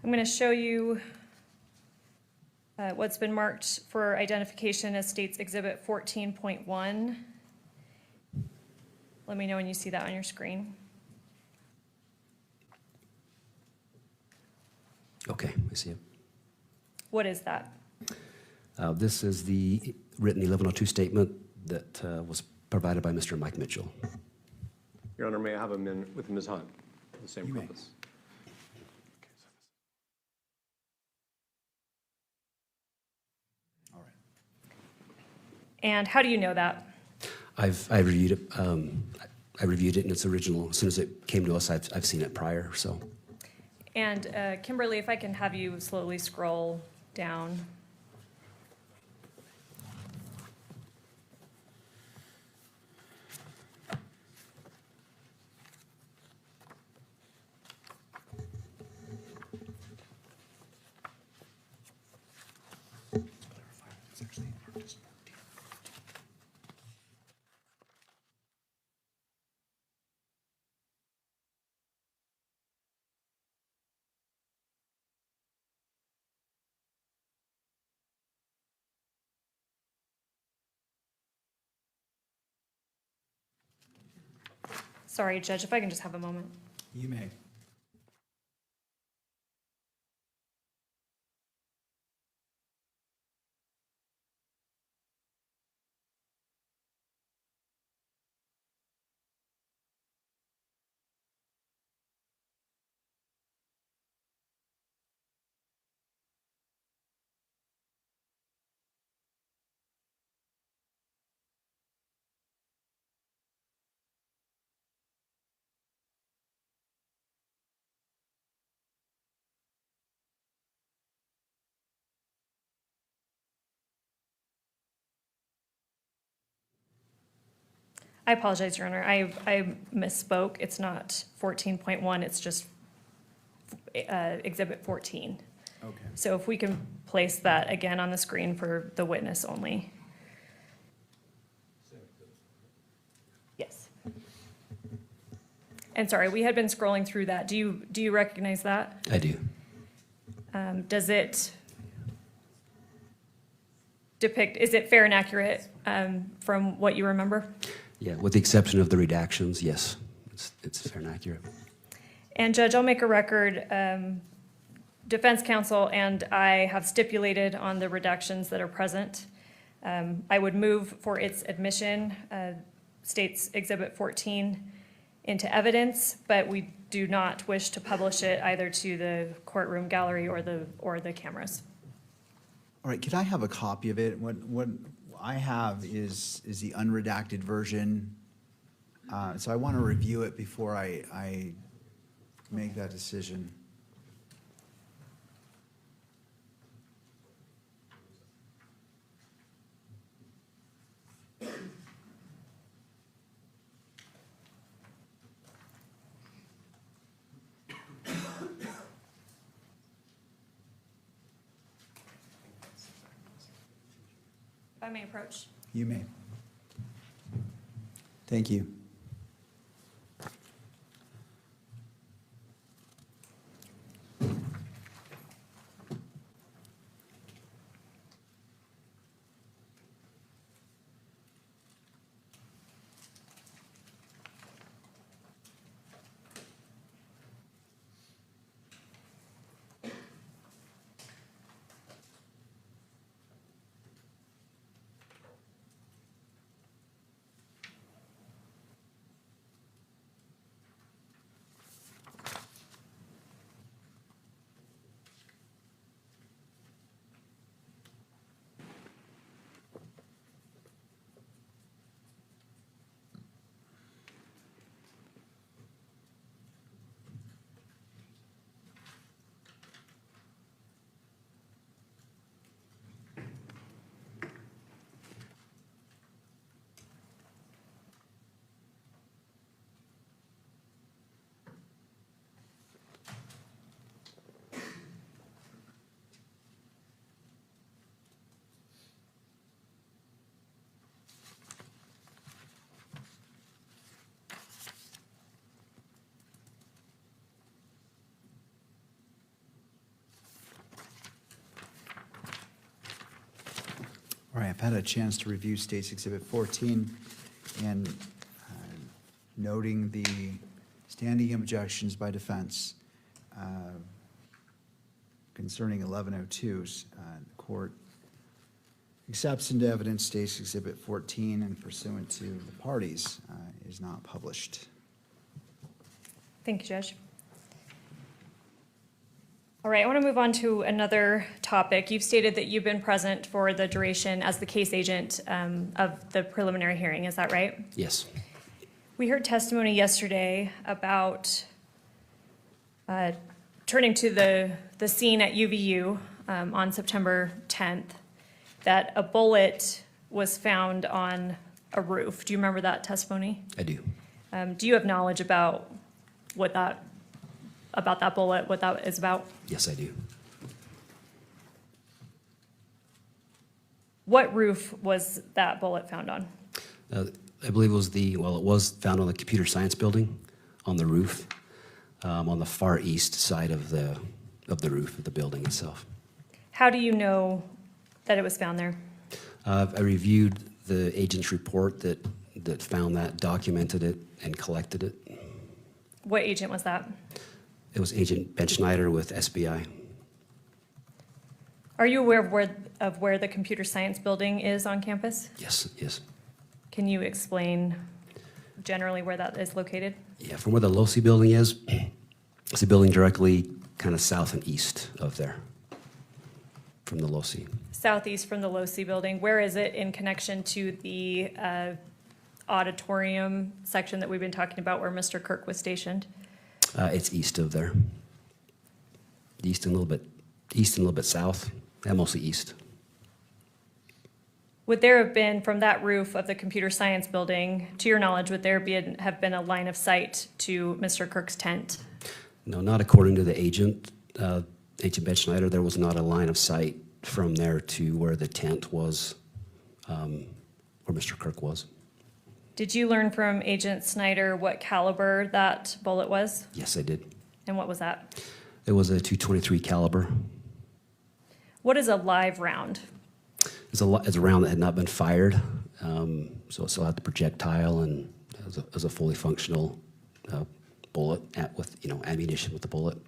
I'm going to show you what's been marked for identification as State's Exhibit 14.1. Let me know when you see that on your screen. Okay, I see it. What is that? This is the written 1102 statement that was provided by Mr. Mike Mitchell. Your Honor, may I have a minute with Ms. Hunt for the same You may. purpose? All right. And how do you know that? I reviewed it. I reviewed it in its original. As soon as it came to us, I've seen it prior. So And Kimberly, if I can have you slowly scroll down. Sorry, Judge, if I can just have a moment. You may. I apologize, Your Honor. I misspoke. It's not 14.1, it's just Exhibit 14. Okay. So if we can place that again on the screen for the witness only. Yes. And sorry, we had been scrolling through that. Do you recognize that? I do. Does it depict, is it fair and accurate from what you remember? Yeah, with the exception of the redactions, yes, it's fair and accurate. And Judge, I'll make a record, defense counsel and I have stipulated on the redactions that are present. I would move for its admission, states Exhibit 14, into evidence, but we do not wish to publish it either to the courtroom gallery or the cameras. All right, could I have a copy of it? What I have is the unredacted version. So I want to review it before I make that decision. If I may approach. You may. Thank you. All right, I've had a chance to review State's Exhibit 14 and noting the standing objections by defense. concerning 1102s. The court accepts into evidence State's Exhibit 14 and pursuant to the parties is not published. Thank you, Judge. All right, I want to move on to another topic. You've stated that you've been present for the duration as the case agent of the preliminary hearing. Is that right? Yes. We heard testimony yesterday about turning to the scene at UVU on September 10th, that a bullet was found on a roof. Do you remember that testimony? I do. Do you have knowledge about that bullet, what that is about? Yes, I do. What roof was that bullet found on? I believe it was it was found on the computer science building on the roof, on the far east side of the roof of the building itself. How do you know that it was found there? I reviewed the agent's report that found that, documented it, and collected it. What agent was that? It was Agent Ben Schneider with SBI. Are you aware of where the computer science building is on campus? Yes, yes. Can you explain generally where that is located? Yeah, from where the LOSI building is, it's a building directly kind of south and east of there, from the LOSI. Southeast from the LOSI building. Where is it in connection to the auditorium section that we've been talking about where Mr. Kirk was stationed? It's east of there. East and a little bit south, and mostly east. Would there have been, from that roof of the computer science building, to your knowledge, would there have been a line of sight to Mr. Kirk's tent? No, not according to the agent. Agent Ben Schneider, there was not a line of sight from there to where the tent was, where Mr. Kirk was. Did you learn from Agent Snyder what caliber that bullet was? Yes, I did. And what was that? It was a .223 caliber. What is a live round? It's a round that had not been fired, so it still had the projectile, and it was a fully functional bullet with ammunition with the bullet.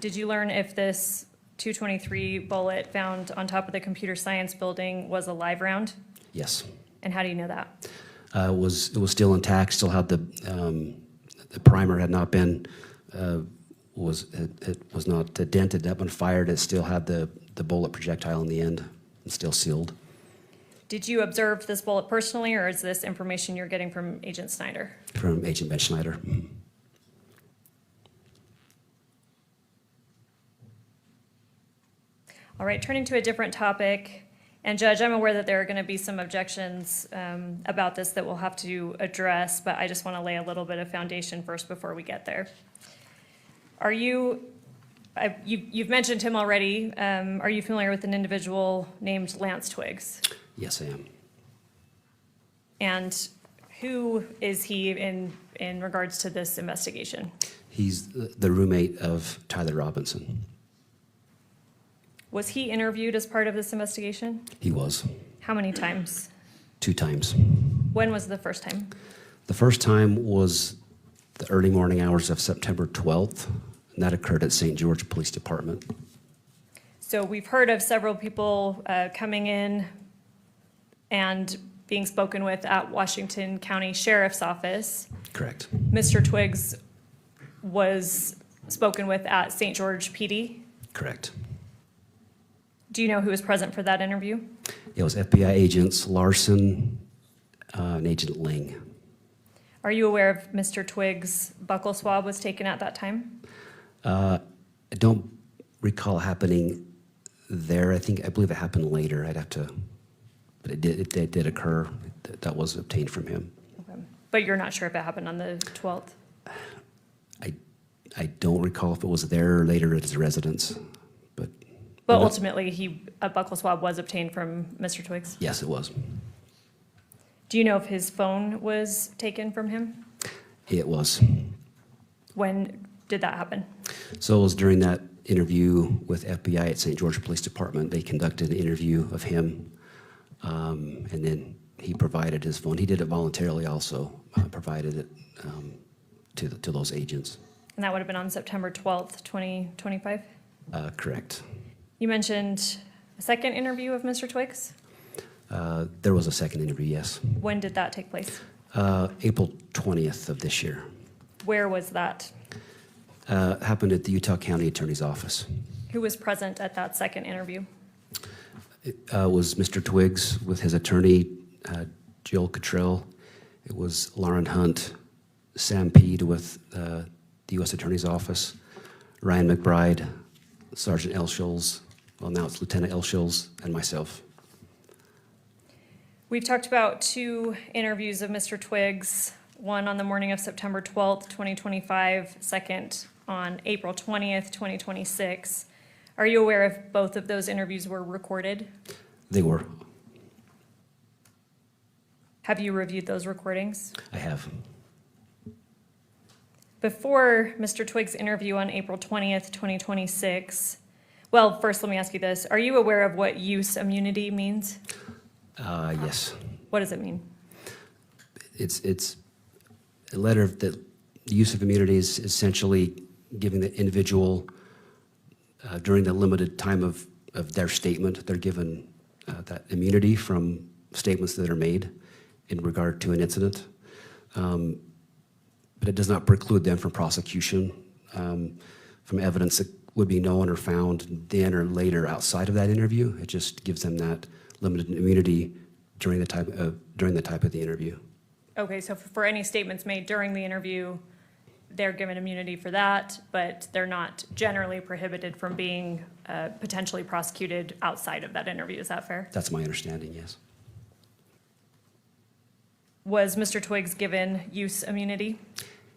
Did you learn if this .223 bullet found on top of the computer science building was a live round? Yes. And how do you know that? It was still intact. Still had the primer had not been it was not dented, not been fired. It still had the bullet projectile in the end, and still sealed. Did you observe this bullet personally, or is this information you're getting from Agent Snyder? From Agent Ben Schneider. All right, turning to a different topic. And Judge, I'm aware that there are going to be some objections about this that we'll have to address, but I just want to lay a little bit of foundation first before we get there. You've mentioned him already. Are you familiar with an individual named Lance Twiggs? Yes, I am. And who is he in regards to this investigation? He's the roommate of Tyler Robinson. Was he interviewed as part of this investigation? He was. How many times? 2 times. When was the first time? The first time was the early morning hours of September 12th, and that occurred at St. George Police Department. So we've heard of several people coming in and being spoken with at Washington County Sheriff's Office. Correct. Mr. Twiggs was spoken with at St. George PD. Correct. Do you know who was present for that interview? It was FBI agents Larson and Agent Ling. Are you aware of Mr. Twiggs' buccal swab was taken at that time? I don't recall happening there. I believe it happened later. I'd have to, but it did occur. That was obtained from him. Okay. But you're not sure if it happened on the 12th? I don't recall if it was there or later at his residence, but. But ultimately, a buccal swab was obtained from Mr. Twiggs? Yes, it was. Do you know if his phone was taken from him? It was. When did that happen? So it was during that interview with FBI at St. George Police Department. They conducted an interview of him, and then he provided his phone. He did it voluntarily also, provided it to those agents. And that would have been on September 12th, 2025? Correct. You mentioned a second interview of Mr. Twiggs. There was a second interview, yes. When did that take place? April 20th of this year. Where was that? Happened at the Utah County Attorney's Office. Who was present at that second interview? It was Mr. Twiggs with his attorney, Jill Cottrell. It was Lauren Hunt, Sam Peed with the U.S. Attorney's Office, Ryan McBride, Sergeant L. Schulz, well, now it's Lieutenant L. Schulz, and myself. We've talked about 2 interviews of Mr. Twiggs, one on the morning of September 12th, 2025, second on April 20th, 2026. Are you aware if both of those interviews were recorded? They were. Have you reviewed those recordings? I have. Before Mr. Twiggs' interview on April 20th, 2026, well, first let me ask you this. Are you aware of what use immunity means? Yes. What does it mean? It's a letter that the use of immunity is essentially giving the individual, during the limited time of their statement, they're given that immunity from statements that are made in regard to an incident. But it does not preclude them from prosecution, from evidence that would be known or found then or later outside of that interview. It just gives them that limited immunity during the type of the interview. Okay, so for any statements made during the interview, they're given immunity for that, but they're not generally prohibited from being potentially prosecuted outside of that interview. Is that fair? That's my understanding, yes. Was Mr. Twiggs given use immunity?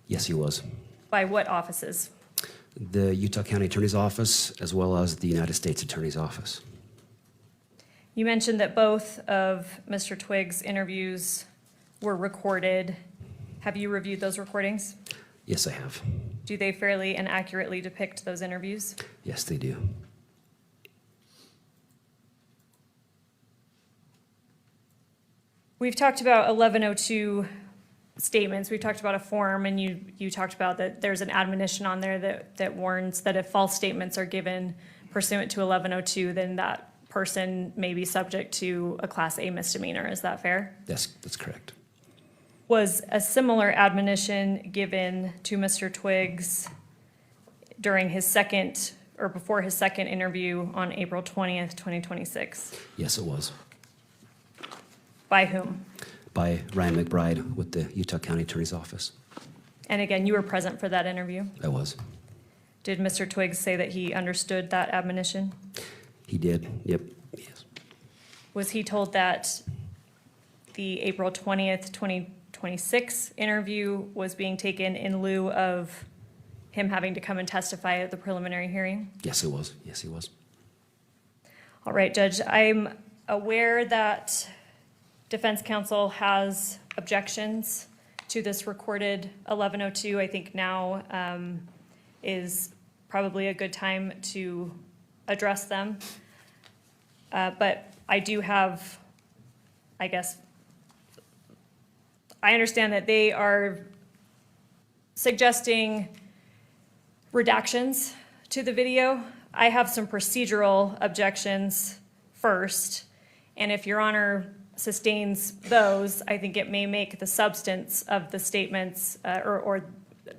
Yes, he was. By what offices? The Utah County Attorney's Office, as well as the United States Attorney's Office. You mentioned that both of Mr. Twiggs' interviews were recorded. Have you reviewed those recordings? Yes, I have. Do they fairly and accurately depict those interviews? Yes, they do. We've talked about 1102 statements. We've talked about a form, and you talked about that there's an admonition on there that warns that if false statements are given pursuant to 1102, then that person may be subject to a Class A misdemeanor. Is that fair? That's correct. Was a similar admonition given to Mr. Twiggs during his second or before his second interview on April 20th, 2026? Yes, it was. By whom? By Ryan McBride with the Utah County Attorney's Office. And again, you were present for that interview. I was. Did Mr. Twiggs say that he understood that admonition? He did, yep, yes. Was he told that the April 20th, 2026 interview was being taken in lieu of him having to come and testify at the preliminary hearing? Yes, it was. Yes, he was. All right, Judge, I'm aware that defense counsel has objections to this recorded 1102. I think now is probably a good time to address them. But I do have, I guess, I understand that they are suggesting redactions to the video. I have some procedural objections first, and if Your Honor sustains those, I think it may make the substance of the statements or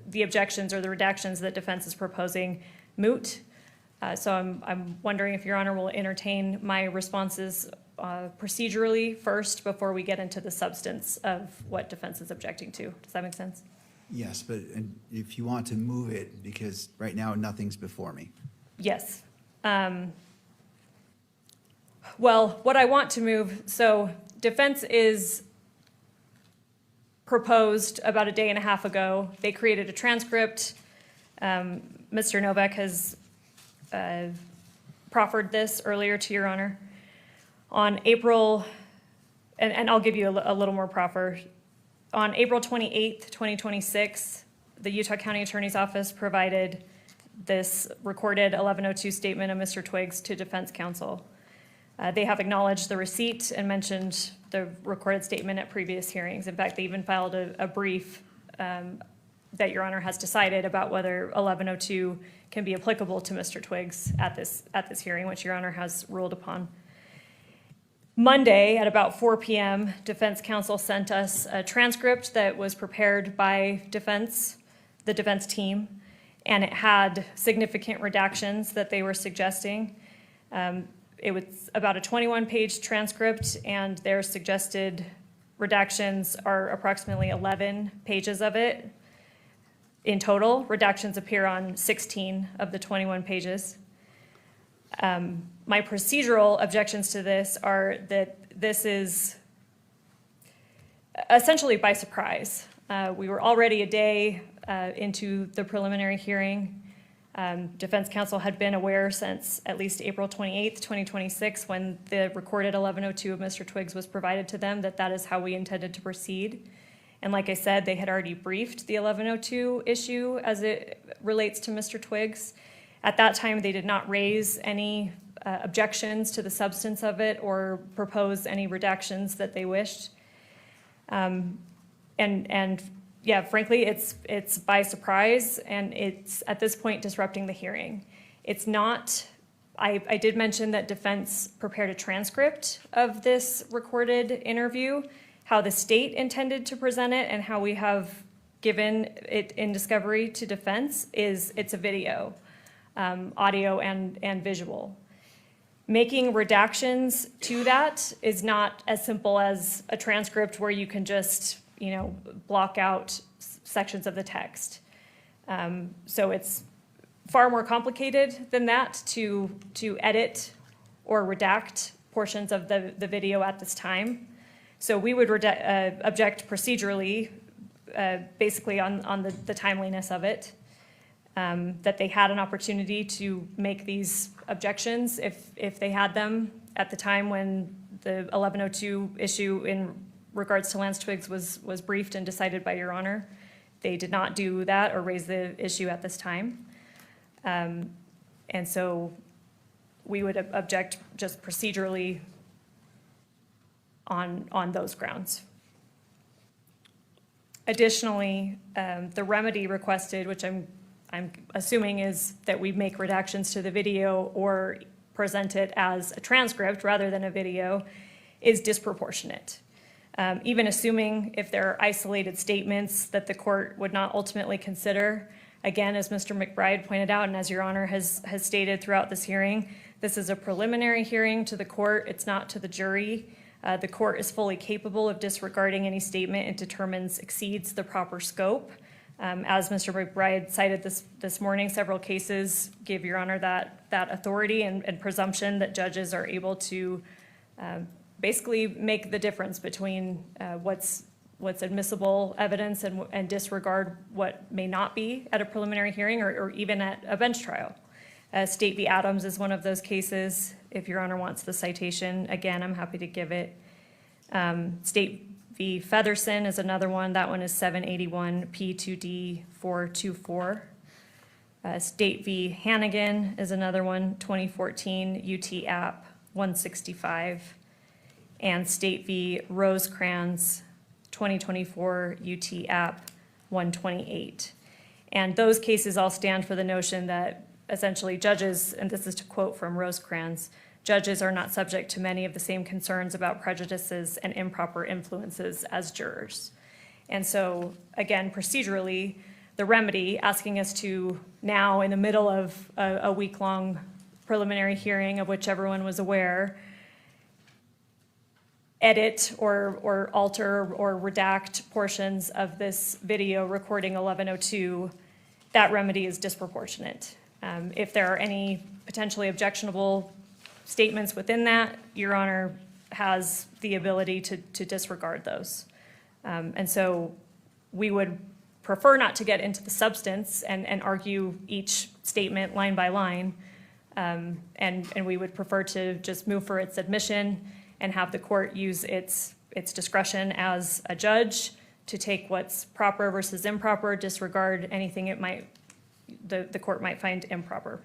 the objections or the redactions that defense is proposing moot. So I'm wondering if Your Honor will entertain my responses procedurally first before we get into the substance of what defense is objecting to. Does that make sense? Yes, but if you want to move it, because right now nothing's before me. Yes. Well, what I want to move, so defense is proposed about a day and a half ago. They created a transcript. Mr. Novak has proffered this earlier to Your Honor. On April, and I'll give you a little more proffer. On April 28th, 2026, the Utah County Attorney's Office provided this recorded 1102 statement of Mr. Twiggs to defense counsel. They have acknowledged the receipt and mentioned the recorded statement at previous hearings. In fact, they even filed a brief that Your Honor has decided about whether 1102 can be applicable to Mr. Twiggs at this hearing, which Your Honor has ruled upon. Monday at about 4 p.m., defense counsel sent us a transcript that was prepared by the defense team, and it had significant redactions that they were suggesting. It was about a 21-page transcript, and their suggested redactions are approximately 11 pages of it. In total, redactions appear on 16 of the 21 pages. My procedural objections to this are that this is essentially by surprise. We were already a day into the preliminary hearing. Defense counsel had been aware since at least April 28th, 2026, when the recorded 1102 of Mr. Twiggs was provided to them, that is how we intended to proceed. And like I said, they had already briefed the 1102 issue as it relates to Mr. Twiggs. At that time, they did not raise any objections to the substance of it or propose any redactions that they wished. And yeah, frankly, it's by surprise, and it's at this point disrupting the hearing. It's not, I did mention that defense prepared a transcript of this recorded interview, how the state intended to present it and how we have given it in discovery to defense is it's a video, audio and visual. Making redactions to that is not as simple as a transcript where you can just, block out sections of the text. So it's far more complicated than that to edit or redact portions of the video at this time. So we would object procedurally, basically on the timeliness of it, that they had an opportunity to make these objections if they had them at the time when the 1102 issue in regards to Lance Twiggs was briefed and decided by Your Honor. They did not do that or raise the issue at this time. And so we would object just procedurally on those grounds. Additionally, the remedy requested, which I'm assuming is that we make redactions to the video or present it as a transcript rather than a video, is disproportionate. Even assuming if there are isolated statements that the court would not ultimately consider, again, as Mr. McBride pointed out and as Your Honor has stated throughout this hearing, this is a preliminary hearing to the court. It's not to the jury. The court is fully capable of disregarding any statement it determines exceeds the proper scope. As Mr. McBride cited this morning, several cases give Your Honor that authority and presumption that judges are able to basically make the difference between what's admissible evidence and disregard what may not be at a preliminary hearing or even at a bench trial. State v. Adams is one of those cases. If Your Honor wants the citation, again, I'm happy to give it. State v. Featherson is another one. That one is 781 P2D 424. State v. Hannigan is another one, 2014 UT App 165. And State v. Rosecrans, 2024 UT App 128. And those cases all stand for the notion that essentially judges, and this is to quote from Rosecrans, judges are not subject to many of the same concerns about prejudices and improper influences as jurors. And so, again, procedurally, the remedy asking us to now, in the middle of a week-long preliminary hearing of which everyone was aware, edit or alter or redact portions of this video recording 1102, that remedy is disproportionate. If there are any potentially objectionable statements within that, Your Honor has the ability to disregard those. And so we would prefer not to get into the substance and argue each statement line by line. And we would prefer to just move for its admission and have the court use its discretion as a judge to take what's proper versus improper, disregard anything the court might find improper.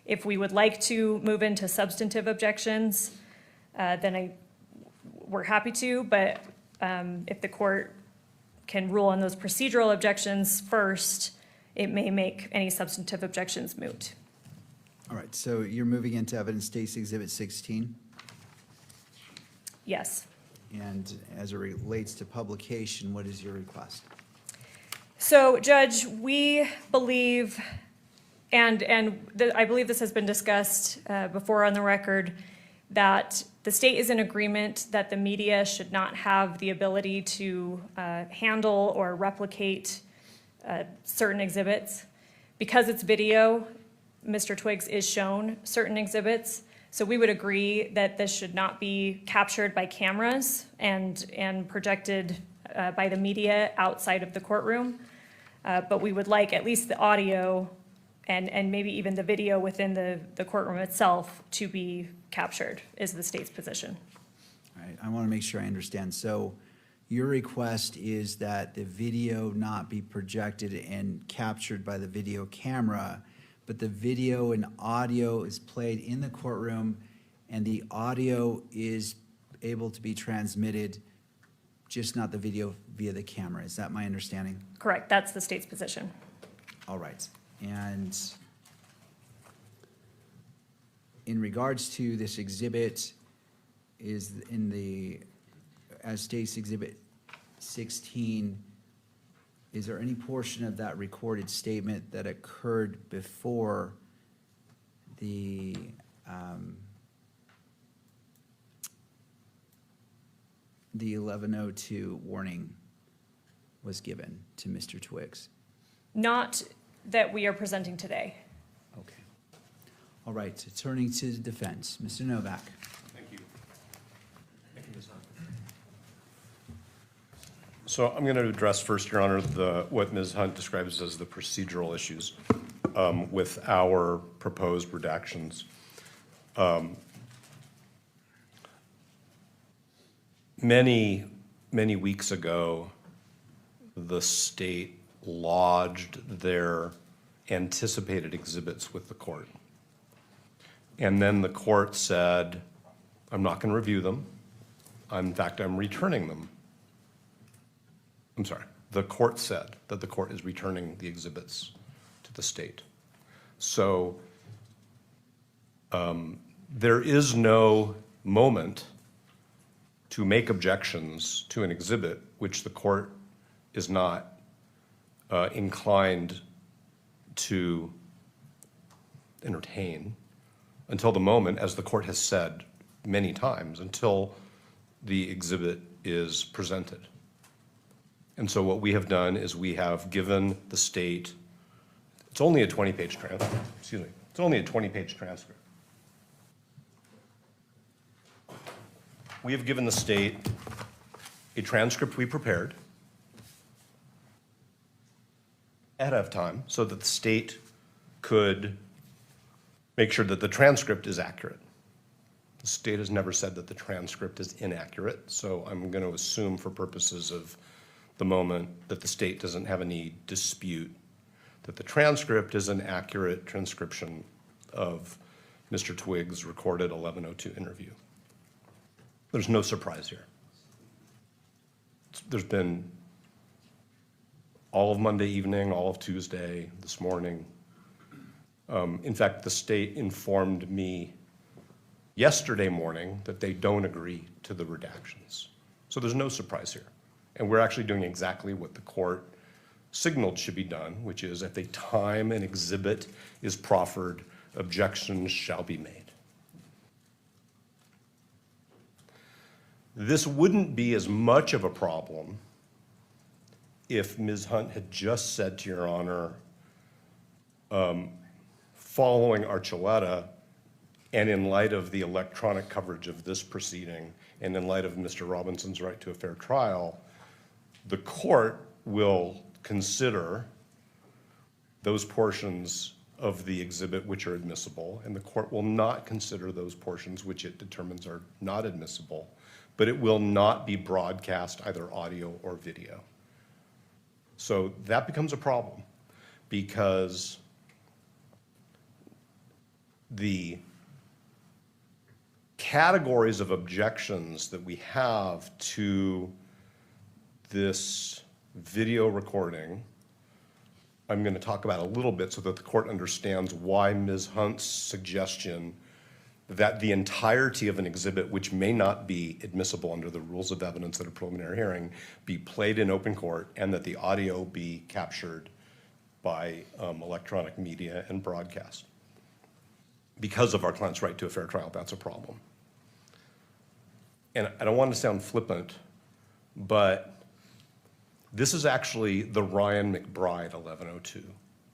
If we would like to move into substantive objections, then we're happy to, but if the court can rule on those procedural objections first, it may make any substantive objections moot. All right, so you're moving into evidence states exhibit 16, Yes. and as it relates to publication, what is your request? So, Judge, we believe, and I believe this has been discussed before on the record, that the state is in agreement that the media should not have the ability to handle or replicate certain exhibits. Because it's video, Mr. Twiggs is shown certain exhibits. So we would agree that this should not be captured by cameras and projected by the media outside of the courtroom. But we would like at least the audio and maybe even the video within the courtroom itself to be captured, is the state's position. All right, I want to make sure I understand. So your request is that the video not be projected and captured by the video camera, but the video and audio is played in the courtroom and the audio is able to be transmitted, just not the video via the camera. Is that my understanding? Correct, that's the state's position. All right. And in regards to this exhibit, is in the, as states exhibit 16, is there any portion of that recorded statement that occurred before the, the 11:02 warning was given to Mr. Twiggs? Not that we are presenting today. Okay. All right, turning to the defense, Mr. Novak. Thank you. Thank you, Ms. Hunt. So I'm going to address first, Your Honor, what Ms. Hunt describes as the procedural issues with our proposed redactions. Many weeks ago, the state lodged their anticipated exhibits with the court. And then the court said, I'm not going to review them. In fact, I'm returning them. I'm sorry. The court said that the court is returning the exhibits to the state. So there is no moment to make objections to an exhibit which the court is not inclined to entertain until the moment, as the court has said many times, until the exhibit is presented. And so what we have done is we have given the state, it's only a 20-page transcript, excuse me, it's only a 20-page transcript. We have given the state a transcript we prepared ahead of time so that the state could make sure that the transcript is accurate. The state has never said that the transcript is inaccurate, so I'm going to assume for purposes of the moment that the state doesn't have any dispute that the transcript is an accurate transcription of Mr. Twiggs' recorded 11:02 interview. There's no surprise here. There's been all of Monday evening, all of Tuesday, this morning. In fact, the state informed me yesterday morning that they don't agree to the redactions. So there's no surprise here. And we're actually doing exactly what the court signaled should be done, which is at the time an exhibit is proffered, objections shall be made. This wouldn't be as much of a problem if Ms. Hunt had just said to Your Honor, following Archuleta, and in light of the electronic coverage of this proceeding, and in light of Mr. Robinson's right to a fair trial, the court will consider those portions of the exhibit which are admissible, and the court will not consider those portions which it determines are not admissible, but it will not be broadcast either audio or video. So that becomes a problem because the categories of objections that we have to this video recording. I'm going to talk about a little bit so that the court understands why Ms. Hunt's suggestion that the entirety of an exhibit, which may not be admissible under the rules of evidence at a preliminary hearing, be played in open court, and that the audio be captured by electronic media and broadcast. Because of our client's right to a fair trial, that's a problem. And I don't want to sound flippant, but this is actually the Ryan McBride 1102.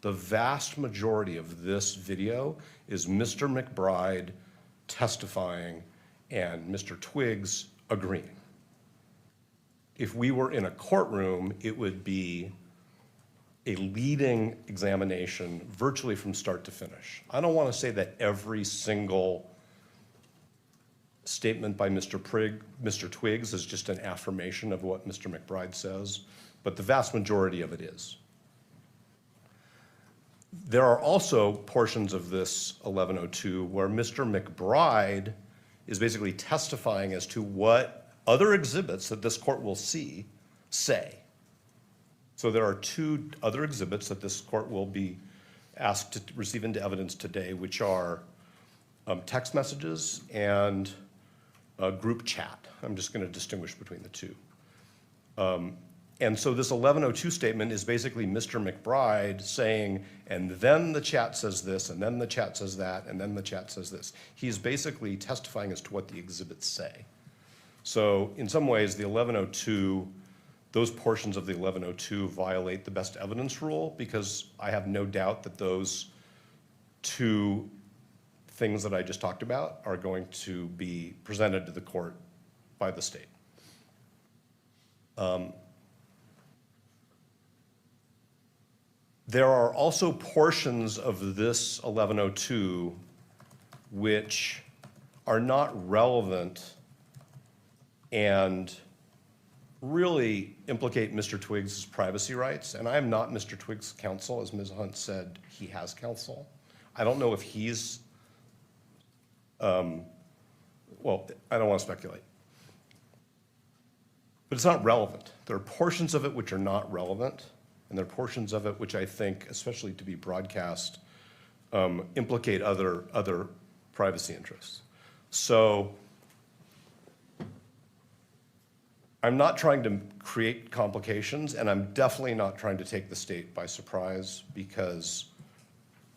The vast majority of this video is Mr. McBride testifying and Mr. Twiggs agreeing. If we were in a courtroom, it would be a leading examination virtually from start to finish. I don't want to say that every single statement by Mr. Twiggs is just an affirmation of what Mr. McBride says, but the vast majority of it is. There are also portions of this 1102 where Mr. McBride is basically testifying as to what other exhibits that this court will see say. So there are 2 other exhibits that this court will be asked to receive into evidence today, which are text messages and a group chat. I'm just going to distinguish between the 2. And so this 1102 statement is basically Mr. McBride saying, and then the chat says this, and then the chat says that, and then the chat says this. He's basically testifying as to what the exhibits say. So in some ways, the 1102, those portions of the 1102 violate the best evidence rule, because I have no doubt that those 2 things that I just talked about are going to be presented to the court by the state. There are also portions of this 1102 which are not relevant and really implicate Mr. Twiggs' privacy rights. And I am not Mr. Twiggs' counsel. As Ms. Hunt said, he has counsel. I don't know if he's, well, I don't want to speculate. But it's not relevant. There are portions of it which are not relevant, and there are portions of it which I think, especially to be broadcast, implicate other privacy interests. So I'm not trying to create complications, and I'm definitely not trying to take the state by surprise, because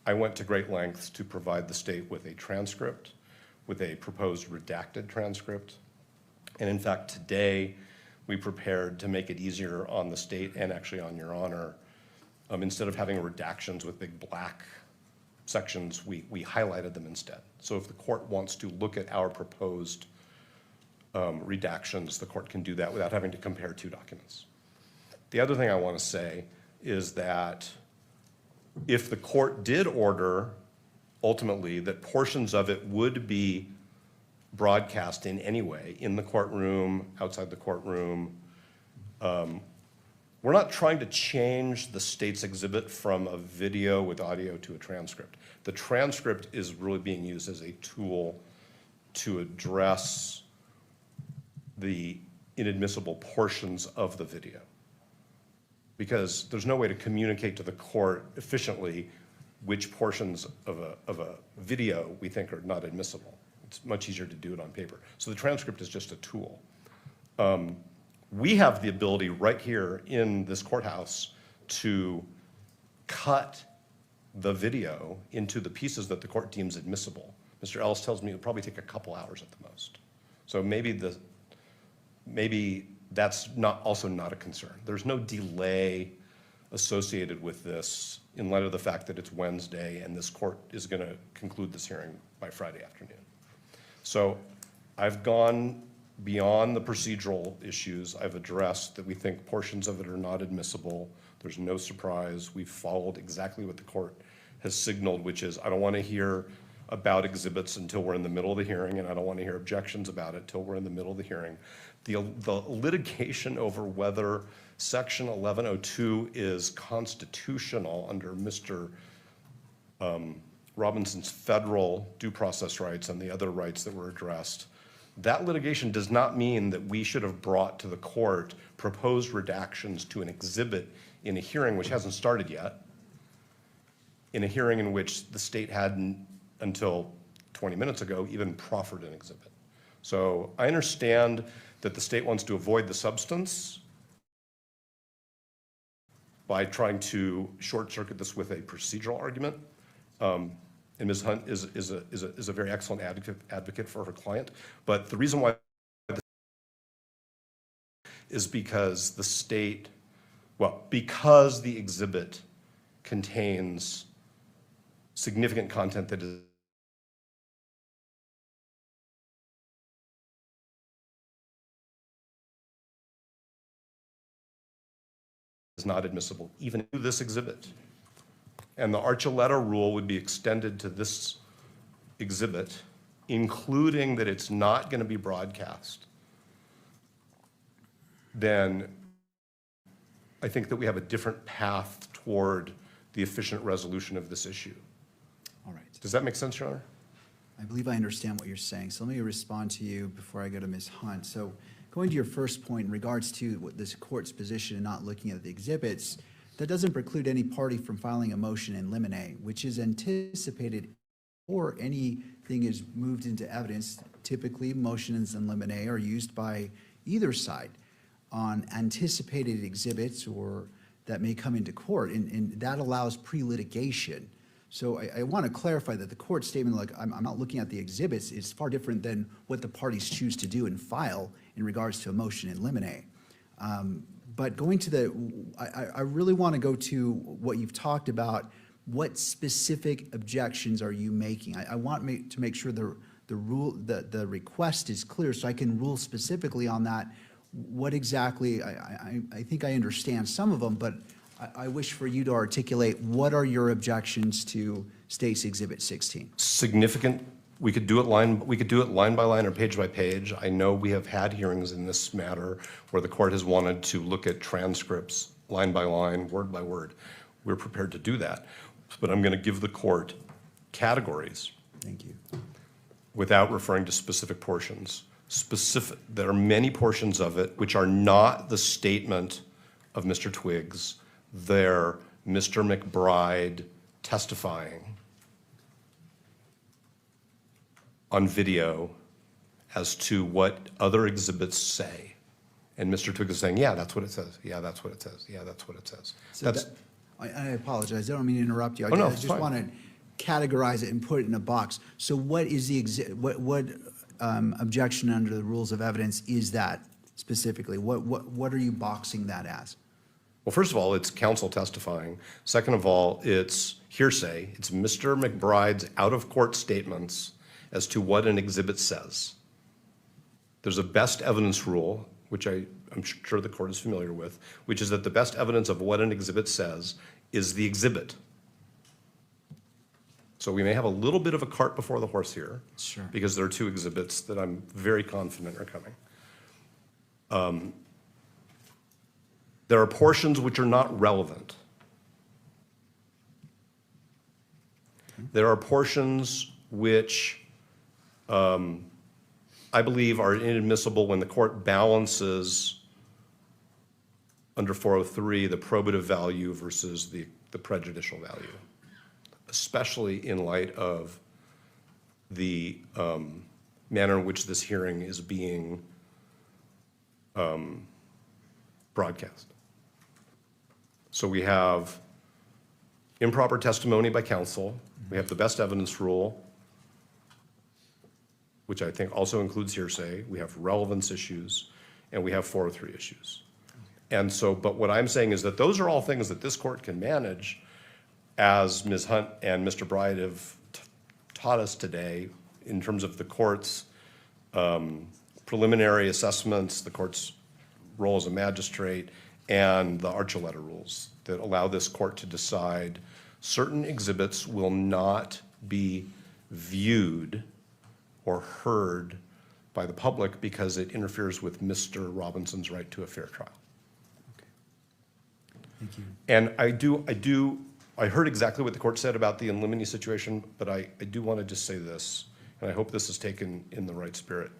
I went to great lengths to provide the state with a transcript, with a proposed redacted transcript. And in fact, today, we prepared to make it easier on the state and actually on Your Honor. Instead of having redactions with big black sections, we highlighted them instead. So if the court wants to look at our proposed redactions, the court can do that without having to compare 2 documents. The other thing I want to say is that if the court did order ultimately that portions of it would be broadcast in any way, in the courtroom, outside the courtroom, we're not trying to change the state's exhibit from a video with audio to a transcript. The transcript is really being used as a tool to address the inadmissible portions of the video, because there's no way to communicate to the court efficiently which portions of a video we think are not admissible. It's much easier to do it on paper. So the transcript is just a tool. We have the ability right here in this courthouse to cut the video into the pieces that the court deems admissible. Mr. Ellis tells me it'll probably take a couple hours at the most. So maybe that's also not a concern. There's no delay associated with this in light of the fact that it's Wednesday and this court is going to conclude this hearing by Friday afternoon. So I've gone beyond the procedural issues. I've addressed that we think portions of it are not admissible. There's no surprise. We've followed exactly what the court has signaled, which is I don't want to hear about exhibits until we're in the middle of the hearing, and I don't want to hear objections about it till we're in the middle of the hearing. The litigation over whether Section 1102 is constitutional under Mr. Robinson's federal due process rights and the other rights that were addressed, That litigation does not mean that we should have brought to the court proposed redactions to an exhibit in a hearing which hasn't started yet, in a hearing in which the state hadn't, until 20 minutes ago, even proffered an exhibit. So I understand that the state wants to avoid the substance by trying to short circuit this with a procedural argument. And Ms. Hunt is a very excellent advocate for her client. But the reason why is because the state, well, because the exhibit contains significant content that is not admissible, even to this exhibit. And the Archuleta rule would be extended to this exhibit, including that it's not going to be broadcast. Then I think that we have a different path toward the efficient resolution of this issue. All right. Does that make sense, Your Honor? I believe I understand what you're saying. So let me respond to you before I go to Ms. Hunt. So going to your first point in regards to what this court's position in not looking at the exhibits, that doesn't preclude any party from filing a motion in limine, which is anticipated or anything is moved into evidence. Typically, motions in limine are used by either side on anticipated exhibits or that may come into court, and that allows pre-litigation. So I want to clarify that the court statement, like, I'm not looking at the exhibits, is far different than what the parties choose to do and file in regards to a motion in limine. But going to I really want to go to what you've talked about. What specific objections are you making? I want to make sure the request is clear so I can rule specifically on that. What exactly, I think I understand some of them, but I wish for you to articulate what are your objections to State's Exhibit 16? Significant. We could do it line by line or page by page. I know we have had hearings in this matter where the court has wanted to look at transcripts line by line, word by word. We're prepared to do that. But I'm going to give the court categories. Thank you. Without referring to specific portions. There are many portions of it which are not the statement of Mr. Twiggs. They're Mr. McBride testifying on video as to what other exhibits say. And Mr. Twiggs is saying, yeah, that's what it says. Yeah, that's what it says. Yeah, that's what it says. So I apologize. I don't mean to interrupt you. Oh, no, I it's just fine. want to categorize it and put it in a box. So what is the what objection under the rules of evidence is that specifically? What are you boxing that as? Well, first of all, it's counsel testifying. Second of all, it's hearsay. It's Mr. McBride's out-of-court statements as to what an exhibit says. There's a best evidence rule, which I'm sure the court is familiar with, which is that the best evidence of what an exhibit says is the exhibit. So we may have a little bit of a cart before the horse here. Sure. Because there are two exhibits that I'm very confident are coming. There are portions which are not relevant. There are portions which I believe are inadmissible when the court balances under 403 the probative value versus the prejudicial value, especially in light of the manner in which this hearing is being broadcast. So we have improper testimony by counsel. We have the best evidence rule, which I think also includes hearsay. We have relevance issues, and we have 403 issues. And so, but what I'm saying is that those are all things that this court can manage, as Ms. Hunt and Mr. Bride have taught us today in terms of the court's preliminary assessments, the court's role as a magistrate, and the Archuleta rules that allow this court to decide certain exhibits will not be viewed or heard by the public because it interferes with Mr. Robinson's right to a fair trial. Thank you. And I heard exactly what the court said about the in limine situation, but I do want to just say this, and I hope this is taken in the right spirit.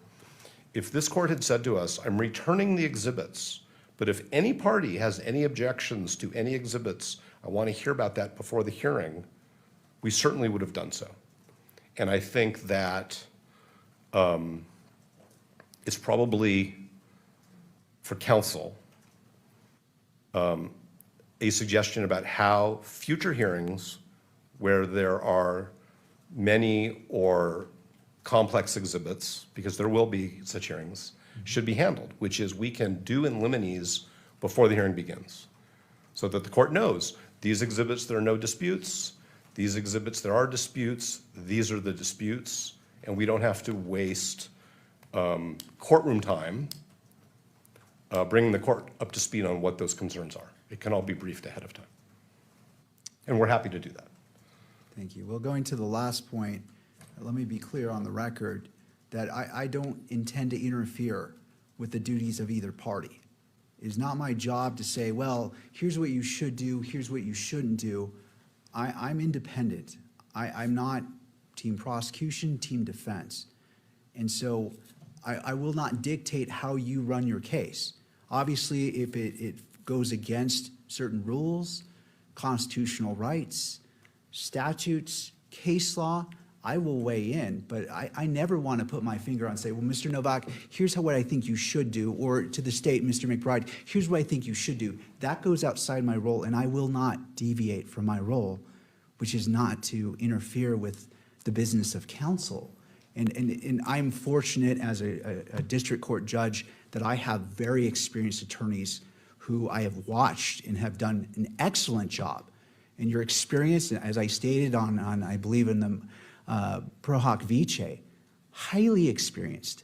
if this court had said to us, I'm returning the exhibits, but if any party has any objections to any exhibits, I want to hear about that before the hearing, we certainly would have done so. And I think that it's probably, for counsel, a suggestion about how future hearings where there are many or complex exhibits, because there will be such hearings, should be handled, which is we can do in liminees before the hearing begins, so that the court knows these exhibits, there are no disputes, these exhibits, there are disputes, these are the disputes, and we don't have to waste courtroom time bringing the court up to speed on what those concerns are. It can all be briefed ahead of time. And we're happy to do that. Thank you. Well, going to the last point, let me be clear on the record that I don't intend to interfere with the duties of either party. It is not my job to say, well, here's what you should do, here's what you shouldn't do. I'm independent. I'm not team prosecution, team defense. And so I will not dictate how you run your case. Obviously, if it goes against certain rules, constitutional rights, statutes, case law, I will weigh in, but I never want to put my finger on and say, well, Mr. Novak, here's what I think you should do, or to the state, Mr. McBride, here's what I think you should do. That goes outside my role, and I will not deviate from my role, which is not to interfere with the business of counsel. And I'm fortunate as a district court judge that I have very experienced attorneys who I have watched and have done an excellent job. And your experience, as I stated on I believe in the Pro Hoc Vice, highly experienced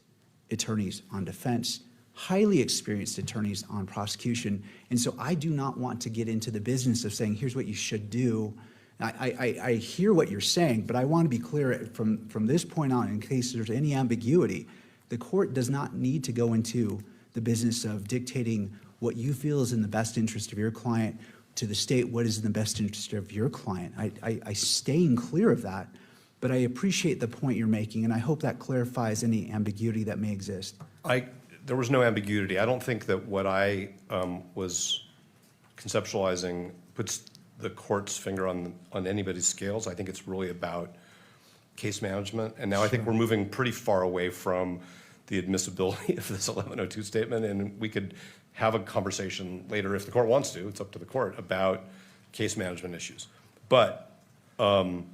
attorneys on defense, highly experienced attorneys on prosecution. And so I do not want to get into the business of saying, here's what you should do. I hear what you're saying, but I want to be clear from this point on, in case there's any ambiguity, the court does not need to go into the business of dictating what you feel is in the best interest of your client to the state what is in the best interest of your client. I staying clear of that, but I appreciate the point you're making, and I hope that clarifies any ambiguity that may exist. There was no ambiguity. I don't think that what I was conceptualizing puts the court's finger on anybody's scales. I think it's really about case management. And now I think we're moving pretty far away from the admissibility of this 1102 statement, and we could have a conversation later if the court wants to, it's up to the court, about case management issues. But as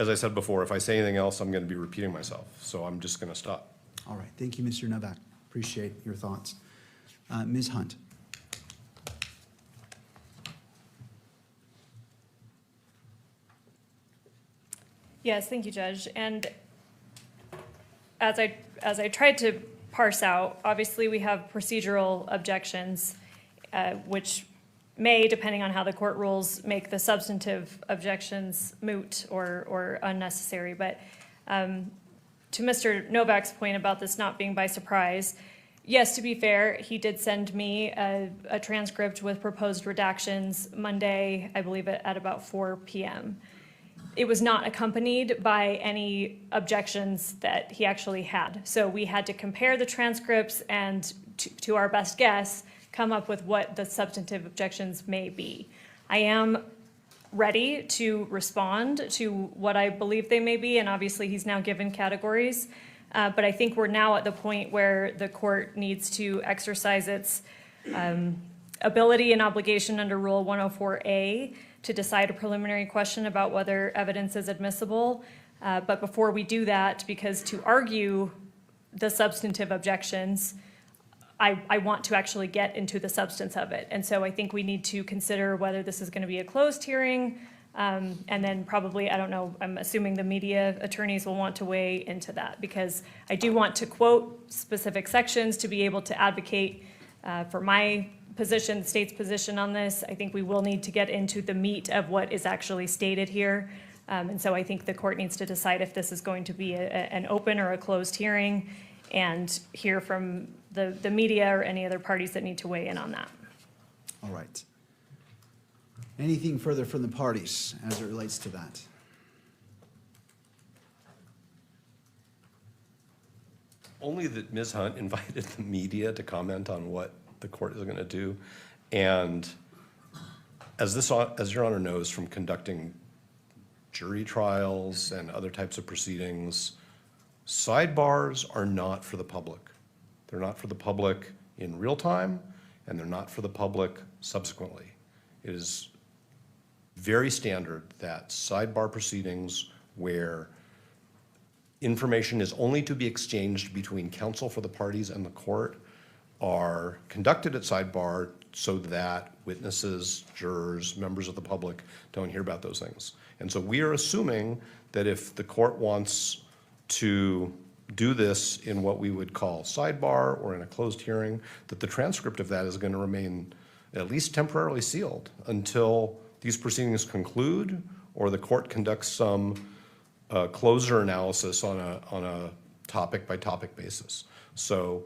I said before, if I say anything else, I'm going to be repeating myself. So I'm just going to stop. All right, thank you, Mr. Novak. Appreciate your thoughts. Ms. Hunt. Yes, thank you, Judge. And as I tried to parse out, obviously we have procedural objections, which may, depending on how the court rules, make the substantive objections moot or unnecessary. But to Mr. Novak's point about this not being by surprise, yes, to be fair, he did send me a transcript with proposed redactions Monday, I believe at about 4 p.m. It was not accompanied by any objections that he actually had. So we had to compare the transcripts and, to our best guess, come up with what the substantive objections may be. I am ready to respond to what I believe they may be, and obviously he's now given categories. But I think we're now at the point where the court needs to exercise its ability and obligation under Rule 104A to decide a preliminary question about whether evidence is admissible. But before we do that, because to argue the substantive objections, I want to actually get into the substance of it. And so I think we need to consider whether this is going to be a closed hearing, and then probably, I don't know, I'm assuming the media attorneys will want to weigh into that, because I do want to quote specific sections to be able to advocate for my position, the state's position on this. I think we will need to get into the meat of what is actually stated here. And so I think the court needs to decide if this is going to be an open or a closed hearing, and hear from the media or any other parties that need to weigh in on that. All right. Anything further from the parties as it relates to that? Only that Ms. Hunt invited the media to comment on what the court is going to do. And as Your Honor knows from conducting jury trials and other types of proceedings, sidebars are not for the public. They're not for the public in real time, and they're not for the public subsequently. It is very standard that sidebar proceedings where information is only to be exchanged between counsel for the parties and the court are conducted at sidebar so that witnesses, jurors, members of the public don't hear about those things. And so we are assuming that if the court wants to do this in what we would call sidebar or in a closed hearing, that the transcript of that is going to remain at least temporarily sealed until these proceedings conclude or the court conducts some closure analysis on a topic by topic basis. So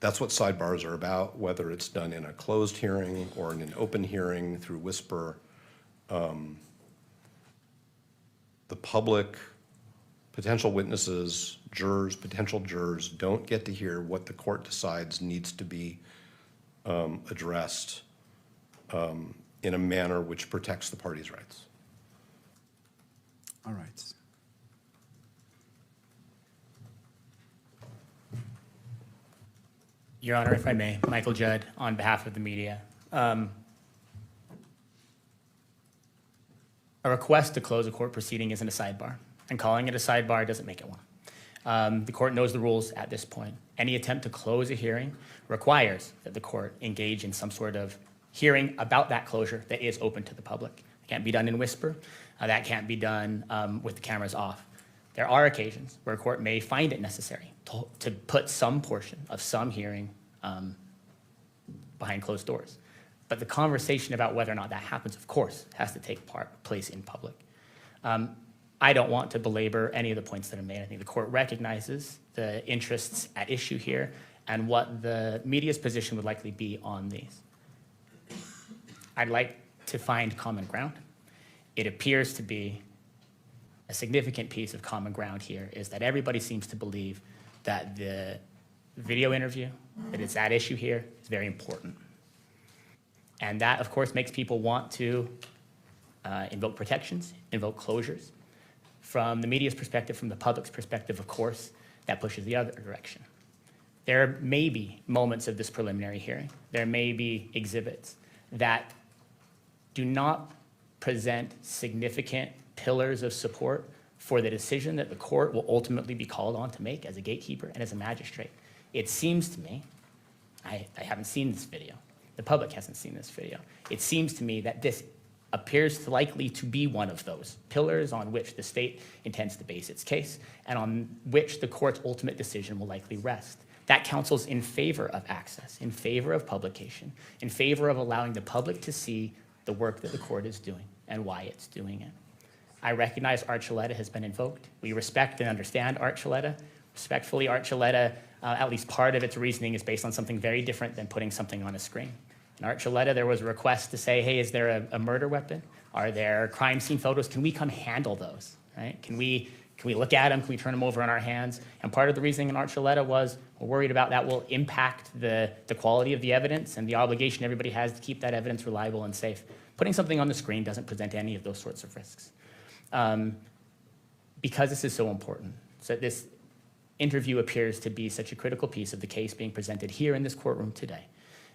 that's what sidebars are about, whether it's done in a closed hearing or in an open hearing through whisper. The public, potential witnesses, jurors, potential jurors don't get to hear what the court decides needs to be addressed in a manner which protects the parties' rights. All right. Your Honor, if I may, Michael Judd, on behalf of the media. A request to close a court proceeding isn't a sidebar, and calling it a sidebar doesn't make it one. The court knows the rules at this point. Any attempt to close a hearing requires that the court engage in some sort of hearing about that closure that is open to the public. It can't be done in whisper. That can't be done with the cameras off. There are occasions where a court may find it necessary to put some portion of some hearing behind closed doors. But the conversation about whether or not that happens, of course, has to take place in public. I don't want to belabor any of the points that are made. I think the court recognizes the interests at issue here and what the media's position would likely be on these. I'd like to find common ground. It appears to be a significant piece of common ground here is that everybody seems to believe that the video interview that is at issue here is very important. And that, of course, makes people want to invoke protections, invoke closures. From the media's perspective, from the public's perspective, of course, that pushes the other direction. There may be moments of this preliminary hearing, there may be exhibits that do not present significant pillars of support for the decision that the court will ultimately be called on to make as a gatekeeper and as a magistrate. It seems to me, I haven't seen this video, the public hasn't seen this video, it seems to me that this appears to likely to be one of those pillars on which the state intends to base its case and on which the court's ultimate decision will likely rest. That counsels in favor of access, in favor of publication, in favor of allowing the public to see the work that the court is doing and why it's doing it. I recognize Archuleta has been invoked. We respect and understand Archuleta. Respectfully, Archuleta, at least part of its reasoning is based on something very different than putting something on a screen. In Archuleta, there was a request to say, hey, is there a murder weapon? Are there crime scene photos? Can we come handle those, right? Can we look at them? Can we turn them over in our hands? And part of the reasoning in Archuleta was we're worried about that will impact the quality of the evidence and the obligation everybody has to keep that evidence reliable and safe. Putting something on the screen doesn't present any of those sorts of risks. Because this is so important, so this interview appears to be such a critical piece of the case being presented here in this courtroom today.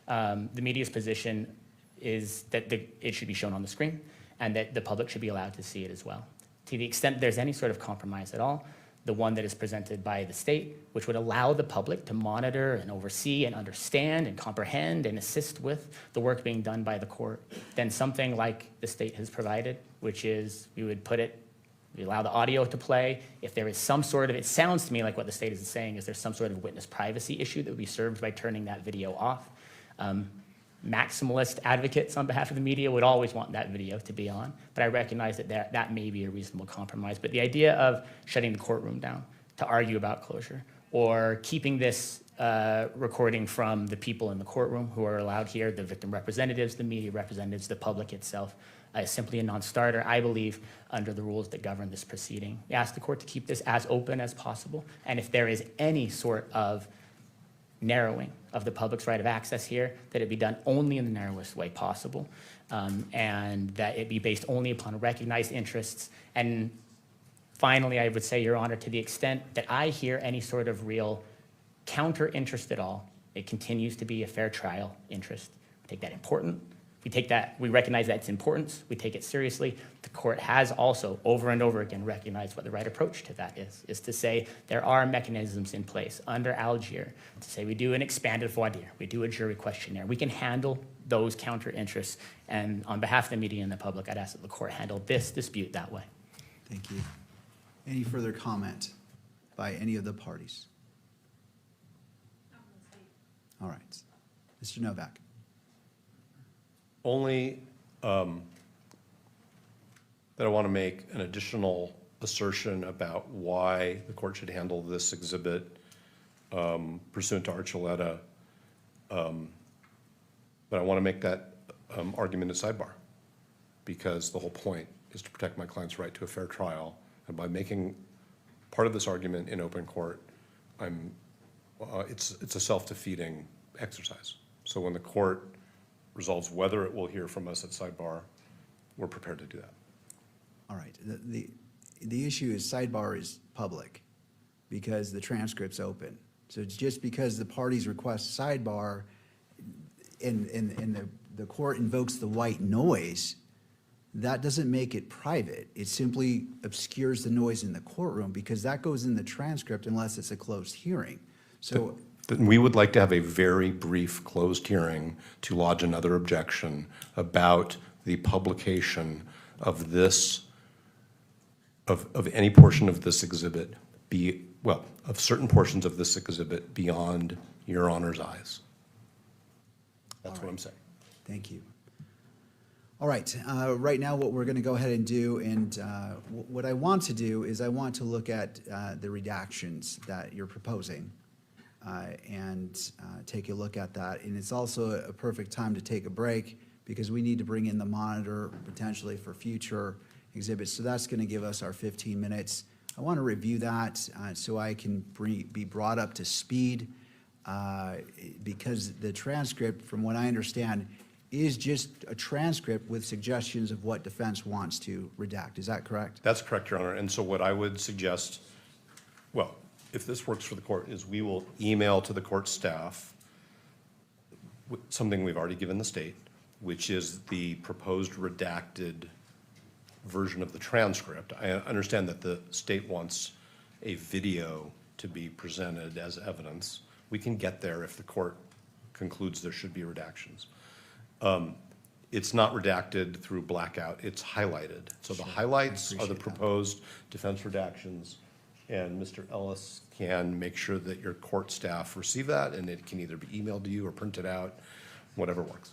The media's position is that it should be shown on the screen and that the public should be allowed to see it as well. To the extent there's any sort of compromise at all, the one that is presented by the state, which would allow the public to monitor and oversee and understand and comprehend and assist with the work being done by the court, then something like the state has provided, which is we allow the audio to play. If there is some sort of, it sounds to me like what the state is saying is there's some sort of witness privacy issue that would be served by turning that video off. Maximalist advocates on behalf of the media would always want that video to be on, but I recognize that that may be a reasonable compromise. But the idea of shutting the courtroom down to argue about closure or keeping this recording from the people in the courtroom who are allowed here, the victim representatives, the media representatives, the public itself, is simply a non-starter, I believe, under the rules that govern this proceeding. We ask the court to keep this as open as possible, and if there is any sort of narrowing of the public's right of access here, that it be done only in the narrowest way possible, and that it be based only upon recognized interests. And finally, I would say, Your Honor, to the extent that I hear any sort of real counter interest at all, it continues to be a fair trial interest. We take that important. We recognize that its importance. We take it seriously. The court has also over and over again recognized what the right approach to that is to say there are mechanisms in place under Algier to say we do an expanded voir dire, we do a jury questionnaire. We can handle those counter interests. And on behalf of the media and the public, I'd ask that the court handle this dispute that way. Thank you. Any further comment by any of the parties? All right. Mr. Novak. Only that I want to make an additional assertion about why the court should handle this exhibit pursuant to Archuleta. But I want to make that argument a sidebar, because the whole point is to protect my client's right to a fair trial. And by making part of this argument in open court, it's a self-defeating exercise. So when the court resolves whether it will hear from us at sidebar, we're prepared to do that. All right. The issue is sidebar is public because the transcript's open. So it's just because the parties request sidebar and the court invokes the white noise, that doesn't make it private. It simply obscures the noise in the courtroom because that goes in the transcript unless it's a closed hearing. So Then we would like to have a very brief closed hearing to lodge another objection about the publication of this, of any portion of this exhibit, of certain portions of this exhibit beyond Your Honor's eyes. That's what I'm saying. thank you. All right, right now what we're going to go ahead and do, and what I want to do is I want to look at the redactions that you're proposing and take a look at that. And it's also a perfect time to take a break because we need to bring in the monitor potentially for future exhibits. So that's going to give us our 15 minutes. I want to review that so I can be brought up to speed because the transcript, from what I understand, is just a transcript with suggestions of what defense wants to redact. Is that correct? That's correct, Your Honor. And so what I would suggest, well, if this works for the court, is we will email to the court staff something we've already given the state, which is the proposed redacted version of the transcript. I understand that the state wants a video to be presented as evidence. We can get there if the court concludes there should be redactions. It's not redacted through blackout, it's highlighted. So the highlights are the proposed defense redactions, and Mr. Ellis can make sure that your court staff receive that, and it can either be emailed to you or printed out, whatever works.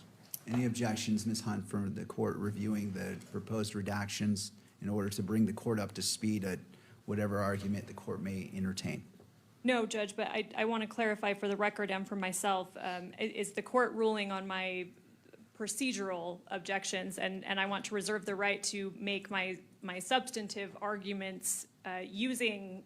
Any objections, Ms. Hunt, from the court reviewing the proposed redactions in order to bring the court up to speed at whatever argument the court may entertain? No, Judge, but I want to clarify for the record and for myself, is the court ruling on my procedural objections, and I want to reserve the right to make my substantive arguments using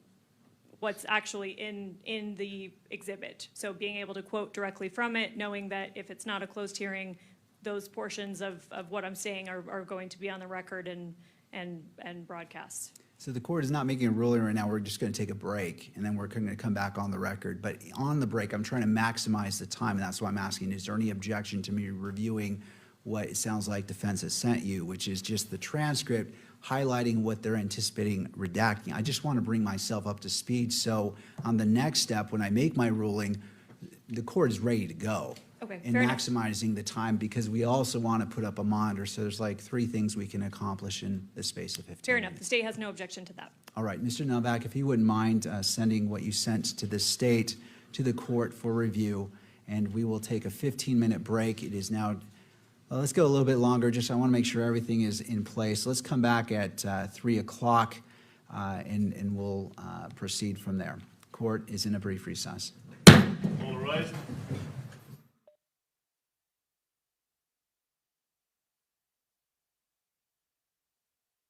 what's actually in the exhibit. So being able to quote directly from it, knowing that if it's not a closed hearing, those portions of what I'm saying are going to be on the record and broadcast. So the court is not making a ruling right now. We're just going to take a break, and then we're going to come back on the record. But on the break, I'm trying to maximize the time, and that's why I'm asking, is there any objection to me reviewing what it sounds like defense has sent you, which is just the transcript highlighting what they're anticipating redacting? I just want to bring myself up to speed, so on the next step, when I make my ruling, the court is ready to go. Okay, And fair enough. maximizing the time, because we also want to put up a monitor, so there's like 3 things we can accomplish in the space of 15 Fair minutes. enough. The state has no objection to that. All right, Mr. Novak, if you wouldn't mind sending what you sent to the state to the court for review, and we will take a 15-minute break. It is now, well, let's go a little bit longer, just I want to make sure everything is in place. Let's come back at 3 o'clock, and we'll proceed from there. Court is in a brief recess. All rise.